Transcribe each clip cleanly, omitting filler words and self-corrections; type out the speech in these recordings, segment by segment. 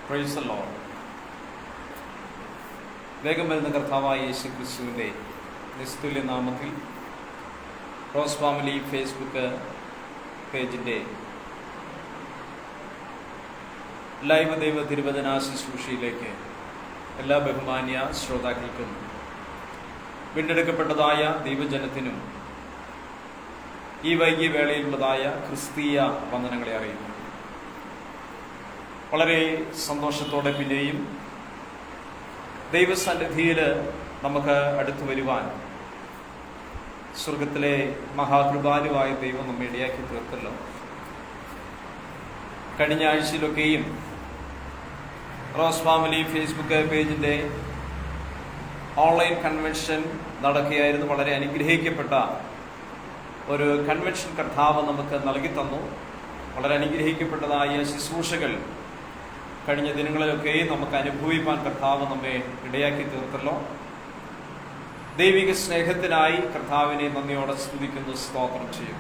Praise the Lord. വേഗം വരുന്ന കർത്താവായ യേശു ക്രിസ്തുവിൻ്റെ നിസ്തുല്യ നാമത്തിൽ റോസ് ഫാമിലി ഫേസ്ബുക്ക് പേജിൻ്റെ ലൈവ് ദൈവ തിരുവചന ശുശ്രൂഷയിലേക്ക് എല്ലാ ബഹുമാന്യ ശ്രോതാക്കൾക്കും വീണ്ടെടുക്കപ്പെട്ടതായ ദൈവജനത്തിനും ഈ വൈകിയ വേളയിലുള്ളതായ ക്രിസ്തീയ വന്ദനങ്ങളെ അറിയുന്നു. വളരെ സന്തോഷത്തോടെ പിന്നെയും ദൈവസന്നിധിയിൽ നമുക്ക് അടുത്തു വരുവാൻ സ്വർഗത്തിലെ മഹാകൃപാലുവായ ദൈവം നമ്മെ ഇടയാക്കി തീർത്തല്ലോ. കഴിഞ്ഞ ആഴ്ചയിലൊക്കെയും റോസ് ഫാമിലി ഫേസ്ബുക്ക് പേജിൻ്റെ ഓൺലൈൻ കൺവെൻഷൻ നടക്കുകയായിരുന്നു. വളരെ അനുഗ്രഹിക്കപ്പെട്ട ഒരു കൺവെൻഷൻ കർത്താവ് നമുക്ക് നൽകി തന്നു. വളരെ അനുഗ്രഹിക്കപ്പെട്ടതായ ശുശ്രൂഷകൾ കഴിഞ്ഞ ദിനങ്ങളിലൊക്കെയും നമുക്ക് അനുഭവിപ്പാൻ കർത്താവ് നമ്മെ ഇടയാക്കി തീർത്തല്ലോ. ദൈവിക സ്നേഹത്തിനായി കർത്താവിനെ നന്ദിയോടെ സ്തുതിക്കുന്നു, സ്തോത്രം ചെയ്യും.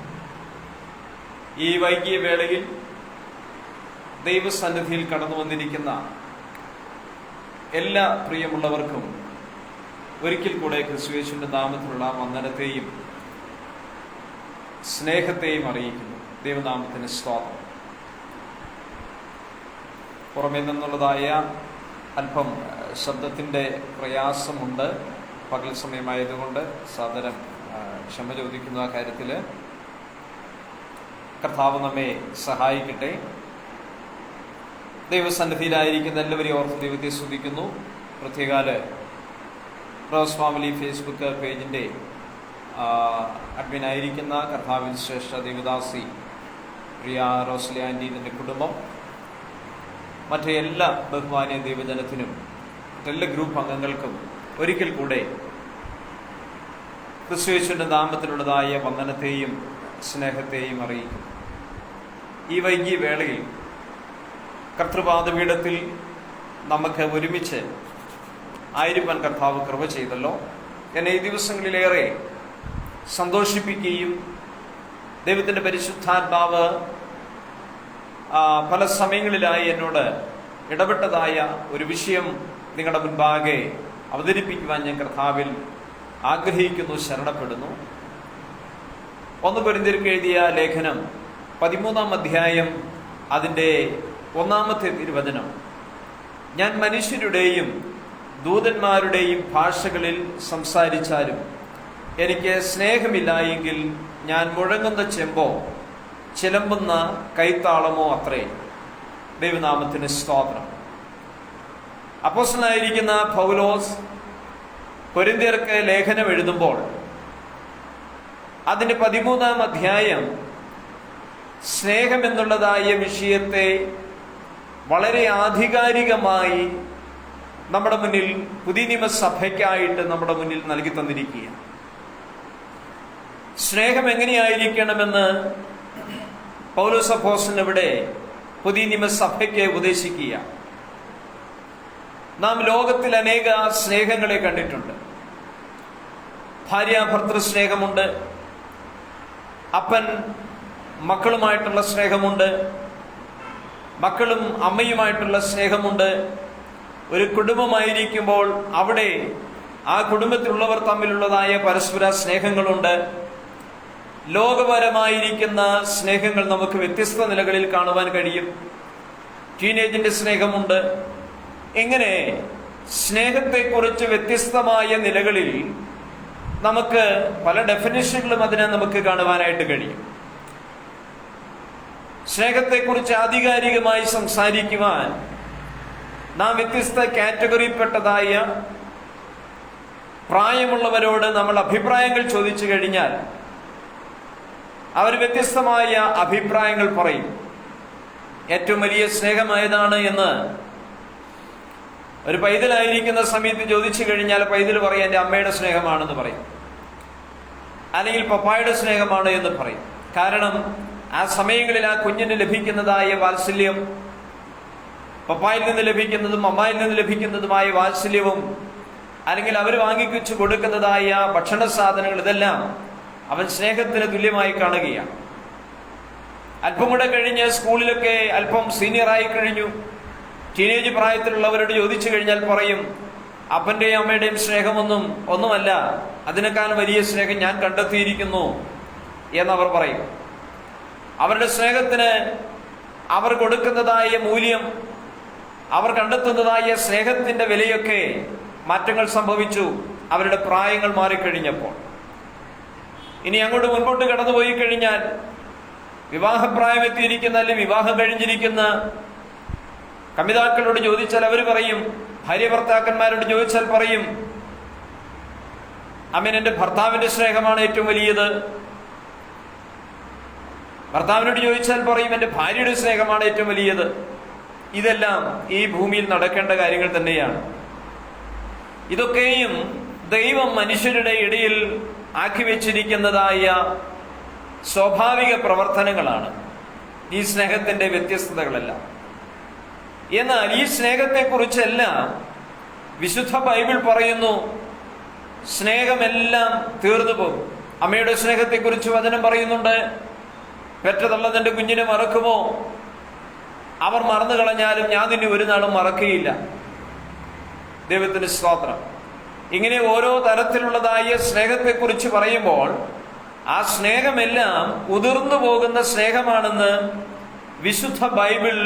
ഈ വൈകിയ വേളയിൽ ദൈവസന്നിധിയിൽ കടന്നു വന്നിരിക്കുന്ന എല്ലാ പ്രിയമുള്ളവർക്കും ഒരിക്കൽ കൂടെ ക്രിസ്തുയേശുവിന്റെ നാമത്തിലുള്ള വന്ദനത്തെയും സ്നേഹത്തെയും അറിയിക്കുന്നു. ദൈവനാമത്തിന് സ്തോത്രം. പുറമേ നിന്നുള്ളതായ അല്പം ശബ്ദത്തിൻ്റെ പ്രയാസമുണ്ട്. പകൽ സമയമായതുകൊണ്ട് സാദരം ക്ഷമ ചോദിക്കുന്ന ആ കാര്യത്തിൽ കർത്താവ് നമ്മെ സഹായിക്കട്ടെ. ദൈവസന്നിധിയിലായിരിക്കുന്ന എല്ലാവരെയും ഓർത്ത് ദൈവത്തെ സ്തുതിക്കുന്നു. പ്രത്യേകാല റോസ് ഫാമിലി ഫേസ്ബുക്ക് പേജിൻ്റെ അഡ്മിനായിരിക്കുന്ന കർത്താവിൻ ശ്രേഷ്ഠ ദേവദാസി പ്രിയ റോസ്ലി ആൻറ്റി, ഇതിൻ്റെ കുടുംബം, മറ്റേ എല്ലാ ബഹുമാന്യ ദൈവജനത്തിനും എല്ലാ ഗ്രൂപ്പ് അംഗങ്ങൾക്കും ഒരിക്കൽ കൂടെ ക്രിസ്തുയേശുവിന്റെ നാമത്തിലുള്ളതായ വന്ദനത്തെയും സ്നേഹത്തെയും അറിയിക്കും. ഈ വൈകിയ വേളയിൽ കർത്തൃപാദപീഠത്തിൽ നമുക്ക് ഒരുമിച്ച് ആയിരിക്കാൻ കർത്താവ് കൃപ ചെയ്തല്ലോ. എന്നെ ഈ ദിവസങ്ങളിലേറെ സന്തോഷിപ്പിക്കുകയും ദൈവത്തിൻ്റെ പരിശുദ്ധാത്മാവ് പല സമയങ്ങളിലായി എന്നോട് ഇടപെട്ടതായ ഒരു വിഷയം നിങ്ങളുടെ മുൻപാകെ അവതരിപ്പിക്കുവാൻ ഞാൻ കർത്താവിൽ ആഗ്രഹിക്കുന്നു, ശരണപ്പെടുന്നു. 1 കൊരിന്ത്യർക്ക് എഴുതിയ ലേഖനം 13-ാം അധ്യായം അതിൻ്റെ 1-ാമത്തെ തിരുവചനം: ഞാൻ മനുഷ്യരുടെയും ദൂതന്മാരുടെയും ഭാഷകളിൽ സംസാരിച്ചാലും എനിക്ക് സ്നേഹമില്ല എങ്കിൽ ഞാൻ മുഴങ്ങുന്ന ചെമ്പോ ചിലമ്പുന്ന കൈത്താളമോ അത്രേ. ദൈവനാമത്തിന് സ്തോത്രം. അപ്പോസ്തലനായിരിക്കുന്ന പൗലോസ് കൊരിന്ത്യർക്ക് ലേഖനം എഴുതുമ്പോൾ അതിൻ്റെ 13-ാം അധ്യായം സ്നേഹം എന്നുള്ളതായ വിഷയത്തെ വളരെ ആധികാരികമായി നമ്മുടെ മുന്നിൽ പുതിയ നിയമസഭയ്ക്കായിട്ട് നമ്മുടെ മുന്നിൽ നൽകി തന്നിരിക്കുകയാണ്. സ്നേഹം എങ്ങനെയായിരിക്കണമെന്ന് പൗലോസ് അപ്പോസ്തലൻ ഇവിടെ പുതിയ നിയമസഭയ്ക്ക് ഉപദേശിക്കുക. നാം ലോകത്തിൽ അനേക സ്നേഹങ്ങളെ കണ്ടിട്ടുണ്ട്. ഭാര്യാഭർത്തൃ സ്നേഹമുണ്ട്, അപ്പൻ മക്കളുമായിട്ടുള്ള സ്നേഹമുണ്ട്, മക്കളും അമ്മയുമായിട്ടുള്ള സ്നേഹമുണ്ട്. ഒരു കുടുംബമായിരിക്കുമ്പോൾ അവിടെ ആ കുടുംബത്തിലുള്ളവർ തമ്മിലുള്ളതായ പരസ്പര സ്നേഹങ്ങളുണ്ട്. ലോകപരമായിരിക്കുന്ന സ്നേഹങ്ങൾ നമുക്ക് വ്യത്യസ്ത നിലകളിൽ കാണുവാൻ കഴിയും. ടീനേജിന്റെ സ്നേഹമുണ്ട്. ഇങ്ങനെ സ്നേഹത്തെക്കുറിച്ച് വ്യത്യസ്തമായ നിലകളിൽ നമുക്ക് പല ഡെഫിനിഷനുകളും അതിനെ നമുക്ക് കാണുവാനായിട്ട് കഴിയും. സ്നേഹത്തെക്കുറിച്ച് ആധികാരികമായി സംസാരിക്കുവാൻ നാം വ്യത്യസ്ത കാറ്റഗറിയിൽപ്പെട്ടതായ പ്രായമുള്ളവരോട് നമ്മൾ അഭിപ്രായങ്ങൾ ചോദിച്ചു കഴിഞ്ഞാൽ അവർ വ്യത്യസ്തമായ അഭിപ്രായങ്ങൾ പറയും. ഏറ്റവും വലിയ സ്നേഹമായതാണ് എന്ന് ഒരു പൈതലായിരിക്കുന്ന സമയത്ത് ചോദിച്ചു കഴിഞ്ഞാൽ പൈതൽ പറയും എൻ്റെ അമ്മയുടെ സ്നേഹമാണെന്ന് പറയും, അല്ലെങ്കിൽ പപ്പായുടെ സ്നേഹമാണ് എന്ന് പറയും. കാരണം ആ സമയങ്ങളിൽ ആ കുഞ്ഞിന് ലഭിക്കുന്നതായ വാത്സല്യം, പപ്പായിൽ നിന്ന് ലഭിക്കുന്നതും അമ്മായിൽ നിന്ന് ലഭിക്കുന്നതുമായ വാത്സല്യവും, അല്ലെങ്കിൽ അവർ വാങ്ങിച്ചു കൊടുക്കുന്നതായ ഭക്ഷണ സാധനങ്ങൾ, ഇതെല്ലാം അവൻ സ്നേഹത്തിന് തുല്യമായി കാണുകയാണ്. അല്പം കൂടെ കഴിഞ്ഞ് സ്കൂളിലൊക്കെ അല്പം സീനിയറായി കഴിഞ്ഞു, ടീനേജ് പ്രായത്തിലുള്ളവരോട് ചോദിച്ചു കഴിഞ്ഞാൽ പറയും, അപ്പന്റെയും അമ്മയുടെയും ഒന്നുമല്ല, അതിനേക്കാൾ വലിയ സ്നേഹം ഞാൻ കണ്ടെത്തിയിരിക്കുന്നു എന്നവർ പറയും. അവരുടെ സ്നേഹത്തിന് അവർ കൊടുക്കുന്നതായ മൂല്യം, അവർ കണ്ടെത്തുന്നതായ സ്നേഹത്തിന്റെ വിലയൊക്കെ മാറ്റങ്ങൾ സംഭവിച്ചു അവരുടെ പ്രായങ്ങൾ മാറിക്കഴിഞ്ഞപ്പോൾ. ഇനി അങ്ങോട്ട് മുൻപോട്ട് കടന്നുപോയി കഴിഞ്ഞാൽ വിവാഹപ്രായം എത്തിയിരിക്കുന്ന അല്ലെങ്കിൽ വിവാഹം കഴിഞ്ഞിരിക്കുന്ന കമിതാക്കളോട് ചോദിച്ചാൽ അവർ പറയും, ഭാര്യ ഭർത്താക്കന്മാരോട് ചോദിച്ചാൽ പറയും, അമ്മൻ എൻ്റെ ഭർത്താവിന്റെ സ്നേഹമാണ് ഏറ്റവും വലിയത്. ഭർത്താവിനോട് ചോദിച്ചാൽ പറയും, എൻ്റെ ഭാര്യയുടെ സ്നേഹമാണ് ഏറ്റവും വലിയത്. ഇതെല്ലാം ഈ ഭൂമിയിൽ നടക്കേണ്ട കാര്യങ്ങൾ തന്നെയാണ്. ഇതൊക്കെയും ദൈവം മനുഷ്യരുടെ ഇടയിൽ ആക്കി വെച്ചിരിക്കുന്നതായ സ്വാഭാവിക പ്രവർത്തനങ്ങളാണ്, ഈ സ്നേഹത്തിന്റെ വ്യത്യസ്തതകളെല്ലാം. എന്നാൽ ഈ സ്നേഹത്തെക്കുറിച്ചെല്ലാം വിശുദ്ധ ബൈബിൾ പറയുന്നു, സ്നേഹമെല്ലാം തീർന്നു പോകും. അമ്മയുടെ സ്നേഹത്തെക്കുറിച്ച് വചനം പറയുന്നുണ്ട്, പെറ്റതള്ള തന്റെ കുഞ്ഞിനെ മറക്കുമോ? അവർ മറന്നു കളഞ്ഞാലും ഞാൻ നിന്നെ ഒരു നാളും മറക്കുകയില്ല. ദൈവത്തിന് സ്തോത്രം. ഇങ്ങനെ ഓരോ തരത്തിലുള്ളതായ സ്നേഹത്തെക്കുറിച്ച് പറയുമ്പോൾ ആ സ്നേഹമെല്ലാം ഉതിർന്നു പോകുന്ന സ്നേഹമാണെന്ന് വിശുദ്ധ ബൈബിൾ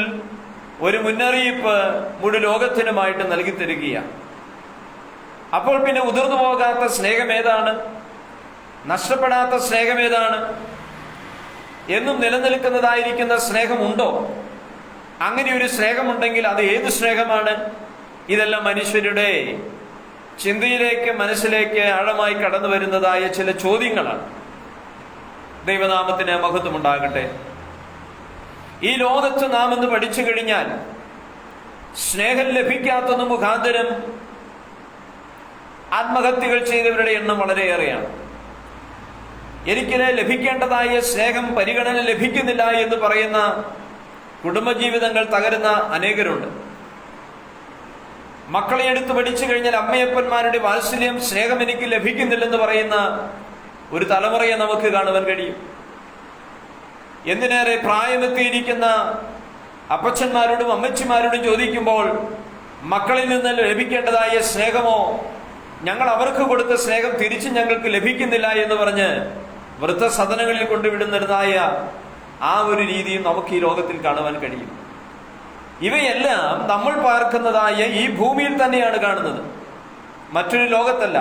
ഒരു മുന്നറിയിപ്പ് മുഴു ലോകത്തിനുമായിട്ട് നൽകി തരികയാണ്. അപ്പോൾ പിന്നെ ഉതിർന്നു പോകാത്ത സ്നേഹം ഏതാണ്? നഷ്ടപ്പെടാത്ത സ്നേഹം ഏതാണ്? എന്നും നിലനിൽക്കുന്നതായിരിക്കുന്ന സ്നേഹമുണ്ടോ? അങ്ങനെ ഒരു സ്നേഹമുണ്ടെങ്കിൽ അത് ഏത് സ്നേഹമാണ്? ഇതെല്ലാം മനുഷ്യരുടെ ചിന്തയിലേക്ക്, മനസ്സിലേക്ക് ആഴമായി കടന്നു വരുന്നതായ ചില ചോദ്യങ്ങളാണ്. ദൈവനാമത്തിന് മഹത്വമുണ്ടാകട്ടെ. ഈ ലോകത്ത് നാം എന്ന് പഠിച്ചു കഴിഞ്ഞാൽ സ്നേഹം ലഭിക്കാത്തത് മുഖാന്തരം ആത്മഹത്യകൾ ചെയ്തവരുടെ എണ്ണം വളരെയേറെയാണ്. എനിക്ക് ലഭിക്കേണ്ടതായ സ്നേഹം പരിഗണന ലഭിക്കുന്നില്ല എന്ന് പറയുന്ന കുടുംബജീവിതങ്ങൾ തകരുന്ന അനേകരുണ്ട്. മക്കളെ എടുത്ത് പഠിച്ചു കഴിഞ്ഞാൽ അമ്മയപ്പന്മാരുടെ വാത്സല്യം, സ്നേഹം എനിക്ക് ലഭിക്കുന്നില്ലെന്ന് പറയുന്ന ഒരു തലമുറയെ നമുക്ക് കാണുവാൻ കഴിയും. എന്തിനേറെ പ്രായമെത്തിയിരിക്കുന്ന അപ്പച്ചന്മാരോടും അമ്മച്ചിമാരോടും ചോദിക്കുമ്പോൾ മക്കളിൽ നിന്ന് ലഭിക്കേണ്ടതായ സ്നേഹമോ, ഞങ്ങൾ അവർക്ക് കൊടുത്ത സ്നേഹം തിരിച്ച് ഞങ്ങൾക്ക് ലഭിക്കുന്നില്ല എന്ന് പറഞ്ഞ് വൃദ്ധസദനങ്ങളിൽ കൊണ്ടുവിടുന്നതായ ആ ഒരു രീതിയും നമുക്ക് ഈ ലോകത്തിൽ കാണുവാൻ കഴിയും. ഇവയെല്ലാം നമ്മൾ പാർക്കുന്നതായ ഈ ഭൂമിയിൽ തന്നെയാണ് കാണുന്നത്, മറ്റൊരു ലോകത്തല്ല.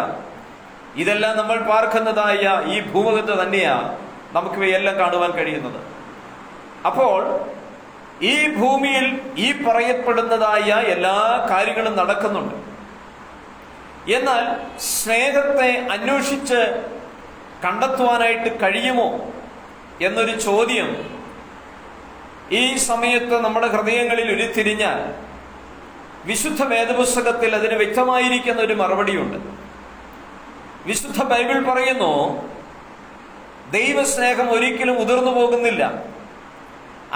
ഇതെല്ലാം നമ്മൾ പാർക്കുന്നതായ ഈ ഭൂമുഖത്ത് തന്നെയാണ് നമുക്ക് ഇവയെല്ലാം കാണുവാൻ കഴിയുന്നത്. അപ്പോൾ ഈ ഭൂമിയിൽ ഈ പറയപ്പെടുന്നതായ എല്ലാ കാര്യങ്ങളും നടക്കുന്നുണ്ട്. എന്നാൽ സ്നേഹത്തെ അന്വേഷിച്ച് കണ്ടെത്തുവാനായിട്ട് കഴിയുമോ എന്നൊരു ചോദ്യം ഈ സമയത്ത് നമ്മുടെ ഹൃദയങ്ങളിൽ ഉരുത്തിരിഞ്ഞാൽ വിശുദ്ധ വേദപുസ്തകത്തിൽ അതിന് വ്യക്തമായിരിക്കുന്ന ഒരു മറുപടിയുണ്ട്. വിശുദ്ധ ബൈബിൾ പറയുന്നു, ദൈവസ്നേഹം ഒരിക്കലും ഉതിർന്നു പോകുന്നില്ല.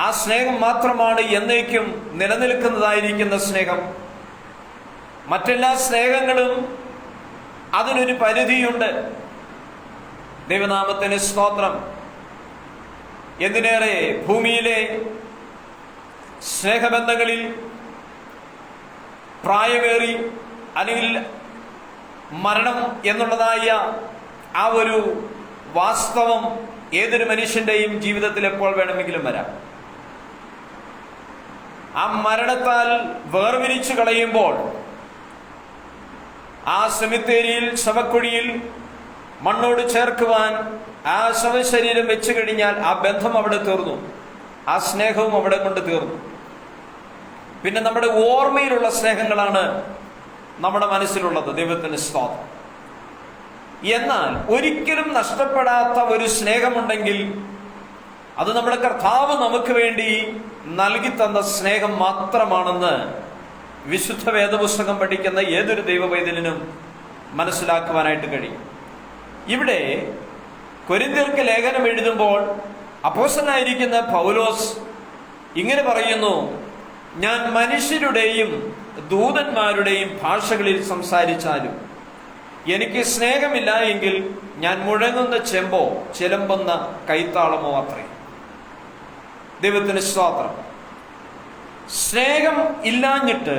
ആ സ്നേഹം മാത്രമാണ് എന്നേക്കും നിലനിൽക്കുന്നതായിരിക്കുന്ന സ്നേഹം. മറ്റെല്ലാ സ്നേഹങ്ങളും അതിനൊരു പരിധിയുണ്ട്. ദൈവനാമത്തിന് സ്തോത്രം. എന്തിനേറെ ഭൂമിയിലെ സ്നേഹബന്ധങ്ങളിൽ പ്രായമേറി അല്ലെങ്കിൽ മരണം എന്നുള്ളതായ ആ ഒരു വാസ്തവം ഏതൊരു മനുഷ്യന്റെയും ജീവിതത്തിൽ എപ്പോൾ വേണമെങ്കിലും വരാം. ആ മരണത്താൽ വേർതിരിച്ചു കളയുമ്പോൾ ആ സെമിത്തേരിയിൽ, ശവക്കുഴിയിൽ മണ്ണോട് ചേർക്കുവാൻ ആ ശവശരീരം വെച്ചു കഴിഞ്ഞാൽ ആ ബന്ധം അവിടെ തീർന്നു, ആ സ്നേഹവും അവിടെ കൊണ്ട് തീർന്നു. പിന്നെ നമ്മുടെ ഓർമ്മയിലുള്ള സ്നേഹങ്ങളാണ് നമ്മുടെ മനസ്സിലുള്ളത്. ദൈവത്തിന് സ്തോത്രം. എന്നാൽ ഒരിക്കലും നഷ്ടപ്പെടാത്ത ഒരു സ്നേഹമുണ്ടെങ്കിൽ അത് നമ്മുടെ കർത്താവ് നമുക്ക് വേണ്ടി നൽകി തന്ന സ്നേഹം മാത്രമാണെന്ന് വിശുദ്ധ വേദപുസ്തകം പഠിക്കുന്ന ഏതൊരു ദൈവവൈതലിനും മനസ്സിലാക്കുവാനായിട്ട് കഴിയും. ഇവിടെ കൊരിന്ത്യർക്ക് ലേഖനം എഴുതുമ്പോൾ അപ്പോസ്തലനായിരിക്കുന്ന പൗലോസ് ഇങ്ങനെ പറയുന്നു, ഞാൻ മനുഷ്യരുടെയും ദൂതന്മാരുടെയും ഭാഷകളിൽ സംസാരിച്ചാലും എനിക്ക് സ്നേഹമില്ല എങ്കിൽ ഞാൻ മുഴങ്ങുന്ന ചെമ്പോ ചിലമ്പുന്ന കൈത്താളമോ അത്രേ. ദൈവത്തിന് സ്തോത്രം. സ്നേഹം ഇല്ലാഞ്ഞിട്ട്,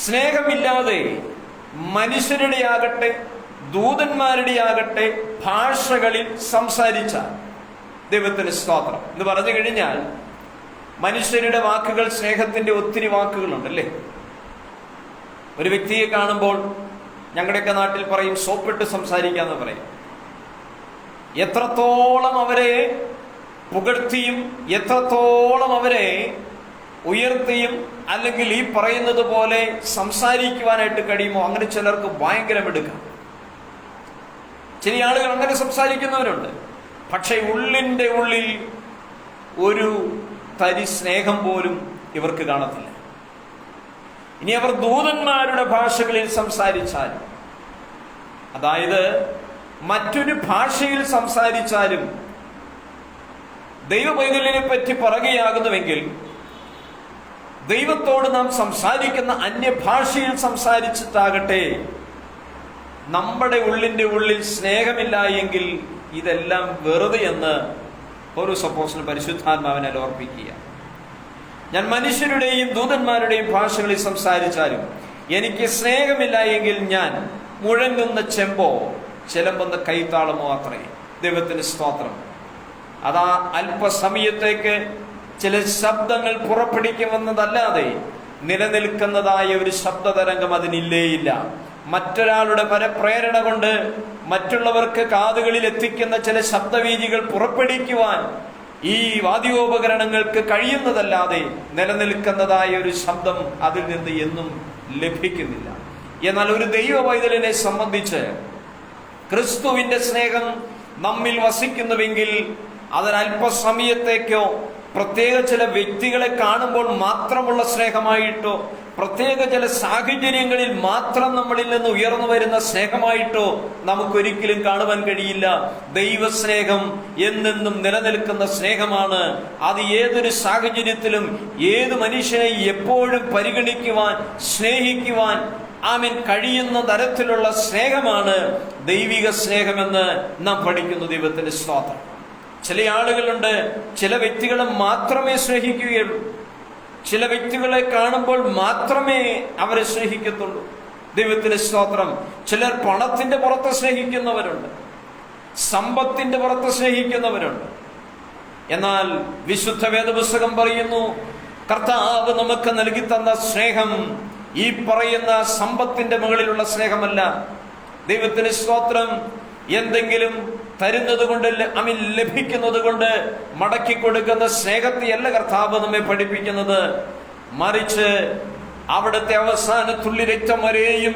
സ്നേഹമില്ലാതെ മനുഷ്യരുടെ ആകട്ടെ ദൂതന്മാരുടെ ആകട്ടെ ഭാഷകളിൽ സംസാരിച്ച ദൈവത്തിന് സ്തോത്രം എന്ന് പറഞ്ഞു കഴിഞ്ഞാൽ, മനുഷ്യരുടെ വാക്കുകൾ, സ്നേഹത്തിന്റെ ഒത്തിരി വാക്കുകളുണ്ട് അല്ലേ? ഒരു വ്യക്തിയെ കാണുമ്പോൾ ഞങ്ങളുടെയൊക്കെ നാട്ടിൽ പറയും സോപ്പിട്ട് സംസാരിക്കാന്ന് പറയും. എത്രത്തോളം അവരെ പുകഴ്ത്തിയും എത്രത്തോളം അവരെ ഉയർത്തിയും അല്ലെങ്കിൽ ഈ പറയുന്നത് പോലെ സംസാരിക്കുവാനായിട്ട് കഴിയുമോ അങ്ങനെ ചിലർക്ക് ഭയങ്കര മിടുക്കാം. ചില ആളുകൾ അങ്ങനെ സംസാരിക്കുന്നവരുണ്ട്. പക്ഷെ ഉള്ളിന്റെ ഉള്ളിൽ ഒരു തരി സ്നേഹം പോലും ഇവർക്ക് കാണത്തില്ല. ഇനി അവർ ദൂതന്മാരുടെ ഭാഷകളിൽ സംസാരിച്ചാലും, അതായത് മറ്റൊരു ഭാഷയിൽ സംസാരിച്ചാലും, ദൈവപൈതലിനെ പറ്റി പറയുകയാകുന്നുവെങ്കിൽ ദൈവത്തോട് നാം സംസാരിക്കുന്ന അന്യഭാഷയിൽ സംസാരിച്ചിട്ടാകട്ടെ, നമ്മുടെ ഉള്ളിന്റെ ഉള്ളിൽ സ്നേഹമില്ല എങ്കിൽ ഇതെല്ലാം വെറുതെ എന്ന് പൗലോസ് അപ്പോസ്തലൻ പരിശുദ്ധാത്മാവിനാൽ ഓർപ്പിക്കുക. ഞാൻ മനുഷ്യരുടെയും ദൂതന്മാരുടെയും ഭാഷകളിൽ സംസാരിച്ചാലും എനിക്ക് സ്നേഹമില്ല എങ്കിൽ ഞാൻ മുഴങ്ങുന്ന ചെമ്പോ ചിലമ്പുന്ന കൈത്താളമോ അത്രേ. ദൈവത്തിന് സ്തോത്രം. അതാ അല്പസമയത്തേക്ക് ചില ശബ്ദങ്ങൾ പുറപ്പെടുവിക്കുമെന്നതല്ലാതെ നിലനിൽക്കുന്നതായ ഒരു ശബ്ദതരംഗം അതിനില്ലേയില്ല. മറ്റൊരാളുടെ പരപ്രേരണ കൊണ്ട് മറ്റുള്ളവർക്ക് കാതുകളിൽ എത്തിക്കുന്ന ചില ശബ്ദവീചികൾ പുറപ്പെടുവിക്കുവാൻ ഈ വാദ്യോപകരണങ്ങൾക്ക് കഴിയുന്നതല്ലാതെ നിലനിൽക്കുന്നതായ ഒരു ശബ്ദം അതിൽ നിന്ന് എന്നും ലഭിക്കുന്നില്ല. എന്നാൽ ഒരു ദൈവ പൈതലിനെ സംബന്ധിച്ച് ക്രിസ്തുവിന്റെ സ്നേഹം നമ്മിൽ വസിക്കുന്നുവെങ്കിൽ അതിനല്പസമയത്തേക്കോ പ്രത്യേക ചില വ്യക്തികളെ കാണുമ്പോൾ മാത്രമുള്ള സ്നേഹമായിട്ടോ പ്രത്യേക ചില സാഹചര്യങ്ങളിൽ മാത്രം നമ്മളിൽ നിന്ന് ഉയർന്നു വരുന്ന സ്നേഹമായിട്ടോ നമുക്കൊരിക്കലും കാണുവാൻ കഴിയില്ല. ദൈവസ്നേഹം എന്നെന്നും നിലനിൽക്കുന്ന സ്നേഹമാണ്. അത് ഏതൊരു സാഹചര്യത്തിലും ഏത് മനുഷ്യനെ എപ്പോഴും പരിഗണിക്കുവാൻ, സ്നേഹിക്കുവാൻ കഴിയുന്ന തരത്തിലുള്ള സ്നേഹമാണ് ദൈവിക സ്നേഹമെന്ന് നാം പഠിക്കുന്നു. ദൈവത്തിന്റെ സ്തോത്രം. ചില ആളുകളുണ്ട്, ചില വ്യക്തികളെ മാത്രമേ സ്നേഹിക്കുകയുള്ളൂ. ചില വ്യക്തികളെ കാണുമ്പോൾ മാത്രമേ അവരെ സ്നേഹിക്കത്തുള്ളൂ. ദൈവത്തിന്റെ സ്തോത്രം. ചിലർ പണത്തിന്റെ പുറത്ത് സ്നേഹിക്കുന്നവരുണ്ട്, സമ്പത്തിന്റെ പുറത്ത് സ്നേഹിക്കുന്നവരുണ്ട്. എന്നാൽ വിശുദ്ധ വേദപുസ്തകം പറയുന്നു, കർത്താവ് നമുക്ക് നൽകി തന്ന സ്നേഹം ഈ പറയുന്ന സമ്പത്തിന്റെ മുകളിലുള്ള സ്നേഹമല്ല. ദൈവത്തിന് സ്തോത്രം. എന്തെങ്കിലും തരുന്നത് കൊണ്ട്, ലഭിക്കുന്നത് കൊണ്ട് മടക്കി കൊടുക്കുന്ന സ്നേഹത്തെയല്ല കർത്താവ് നമ്മെ പഠിപ്പിക്കുന്നത്. മറിച്ച് അവിടുത്തെ അവസാന തുള്ളി രക്തം വരെയും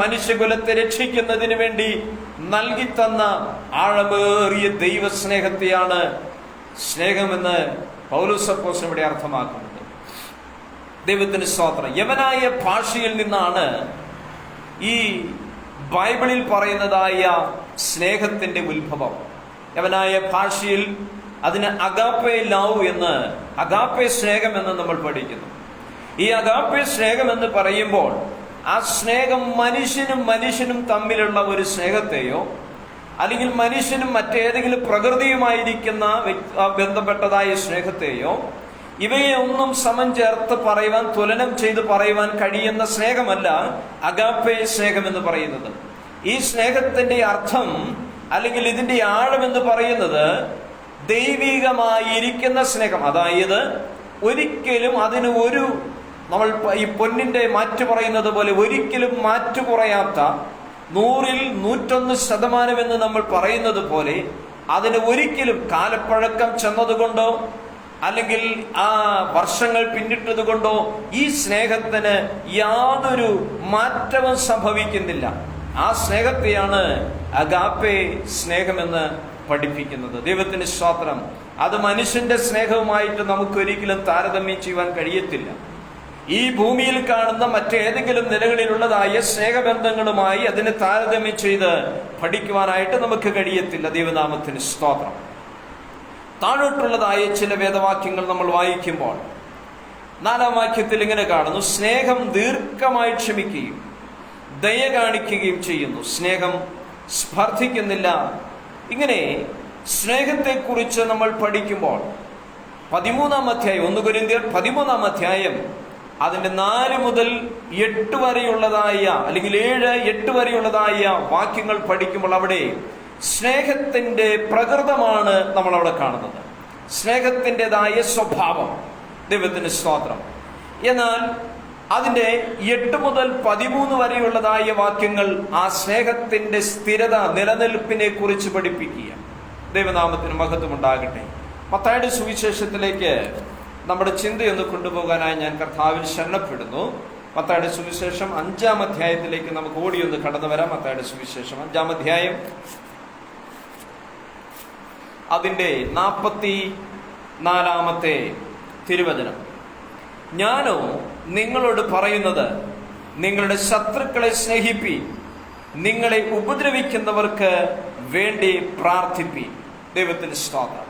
മനുഷ്യകുലത്തെ രക്ഷിക്കുന്നതിന് വേണ്ടി നൽകി തന്ന ആഴമേറിയ ദൈവസ്നേഹത്തെയാണ് സ്നേഹമെന്ന് പൗലോസ് അപ്പോസ്തലൻ ഇവിടെ അർത്ഥമാക്കുന്നത്. ദൈവത്തിന് സ്തോത്രം. യവനായ ഭാഷയിൽ നിന്നാണ് ഈ ബൈബിളിൽ പറയുന്നതായ സ്നേഹത്തിന്റെ ഉത്ഭവം. യവനായ ഭാഷയിൽ അതിന് അഗാപ്പേ ലവ് എന്ന്, അഗാപ്പേ സ്നേഹം എന്ന് നമ്മൾ പഠിക്കുന്നു. ഈ അഗാപ്പേ സ്നേഹം എന്ന് പറയുമ്പോൾ ആ സ്നേഹം മനുഷ്യനും തമ്മിലുള്ള ഒരു സ്നേഹത്തെയോ അല്ലെങ്കിൽ മനുഷ്യനും മറ്റേതെങ്കിലും പ്രകൃതിയുമായിരിക്കുന്ന ബന്ധപ്പെട്ടതായ സ്നേഹത്തെയോ ഇവയെ ഒന്നും സമം ചേർത്ത് പറയുവാൻ, തുലനം ചെയ്ത് പറയുവാൻ കഴിയുന്ന സ്നേഹമല്ല അഗാപ്പേ സ്നേഹം എന്ന് പറയുന്നത്. ഈ സ്നേഹത്തിന്റെ അർത്ഥം അല്ലെങ്കിൽ ഇതിന്റെ ആഴം എന്ന് പറയുന്നത് ദൈവികമായിരിക്കുന്ന സ്നേഹം. അതായത് ഒരിക്കലും അതിന് നമ്മൾ ഈ പൊന്നിന്റെ മാറ്റു പറയുന്നത് പോലെ ഒരിക്കലും മാറ്റു കുറയാത്ത 100ൽ 101% എന്ന് നമ്മൾ പറയുന്നത് പോലെ അതിന് ഒരിക്കലും കാലപ്പഴക്കം ചെന്നതുകൊണ്ടോ അല്ലെങ്കിൽ ആ വർഷങ്ങൾ പിന്നിട്ടത് കൊണ്ടോ ഈ സ്നേഹത്തിന് യാതൊരു മാറ്റവും സംഭവിക്കുന്നില്ല. ആ സ്നേഹത്തെയാണ് അഗാപ്പേ സ്നേഹമെന്ന് പഠിപ്പിക്കുന്നത്. ദൈവത്തിന് സ്തോത്രം. അത് മനുഷ്യന്റെ സ്നേഹവുമായിട്ട് നമുക്കൊരിക്കലും താരതമ്യം ചെയ്യുവാൻ കഴിയത്തില്ല. ഈ ഭൂമിയിൽ കാണുന്ന മറ്റേതെങ്കിലും നിലകളിലുള്ളതായ സ്നേഹബന്ധങ്ങളുമായി അതിനെ താരതമ്യം ചെയ്ത് പഠിക്കുവാനായിട്ട് നമുക്ക് കഴിയത്തില്ല. ദൈവനാമത്തിന് സ്തോത്രം. താഴോട്ടുള്ളതായ ചില വേദവാക്യങ്ങൾ നമ്മൾ വായിക്കുമ്പോൾ 4-ാം വാക്യത്തിൽ ഇങ്ങനെ കാണുന്നു: സ്നേഹം ദീർഘമായി ക്ഷമിക്കുകയും ദയ കാണിക്കുകയും ചെയ്യുന്നു, സ്നേഹം സ്പർദ്ധിക്കുന്നില്ല. ഇങ്ങനെ സ്നേഹത്തെക്കുറിച്ച് നമ്മൾ പഠിക്കുമ്പോൾ 13-ാം അധ്യായം, 1 കൊരിന്ത്യർ 13-ാം അധ്യായം അതിന്റെ 4 മുതൽ 8 വരെയുള്ളതായ, അല്ലെങ്കിൽ 7, 8 വരെയുള്ളതായ വാക്യങ്ങൾ പഠിക്കുമ്പോൾ അവിടെ സ്നേഹത്തിന്റെ പ്രകൃതമാണ് നമ്മൾ അവിടെ കാണുന്നത്. സ്നേഹത്തിൻ്റെതായ സ്വഭാവം. ദൈവത്തിന് സ്തോത്രം. എന്നാൽ അതിന്റെ 8 മുതൽ 13 വരെയുള്ളതായ വാക്യങ്ങൾ ആ സ്നേഹത്തിന്റെ സ്ഥിരത, നിലനിൽപ്പിനെ കുറിച്ച് പഠിപ്പിക്കുക. ദൈവനാമത്തിന് മഹത്വം ഉണ്ടാകട്ടെ. മത്തായിയുടെ സുവിശേഷത്തിലേക്ക് നമ്മുടെ ചിന്തയൊന്ന് കൊണ്ടുപോകാനായി ഞാൻ കർത്താവിൽ ശരണപ്പെടുന്നു. മത്തായിയുടെ സുവിശേഷം 5-ാം അധ്യായത്തിലേക്ക് നമുക്ക് ഓടിയൊന്ന് കടന്നു വരാം. മത്തായിയുടെ സുവിശേഷം 5-ാം അധ്യായം അതിന്റെ 44-ാമത്തെ തിരുവചനം. ഞാനോ നിങ്ങളോട് പറയുന്നത്, നിങ്ങളുടെ ശത്രുക്കളെ സ്നേഹിപ്പി, നിങ്ങളെ ഉപദ്രവിക്കുന്നവർക്ക് വേണ്ടി പ്രാർത്ഥിപ്പി. ദൈവത്തിന് സ്തോത്രം.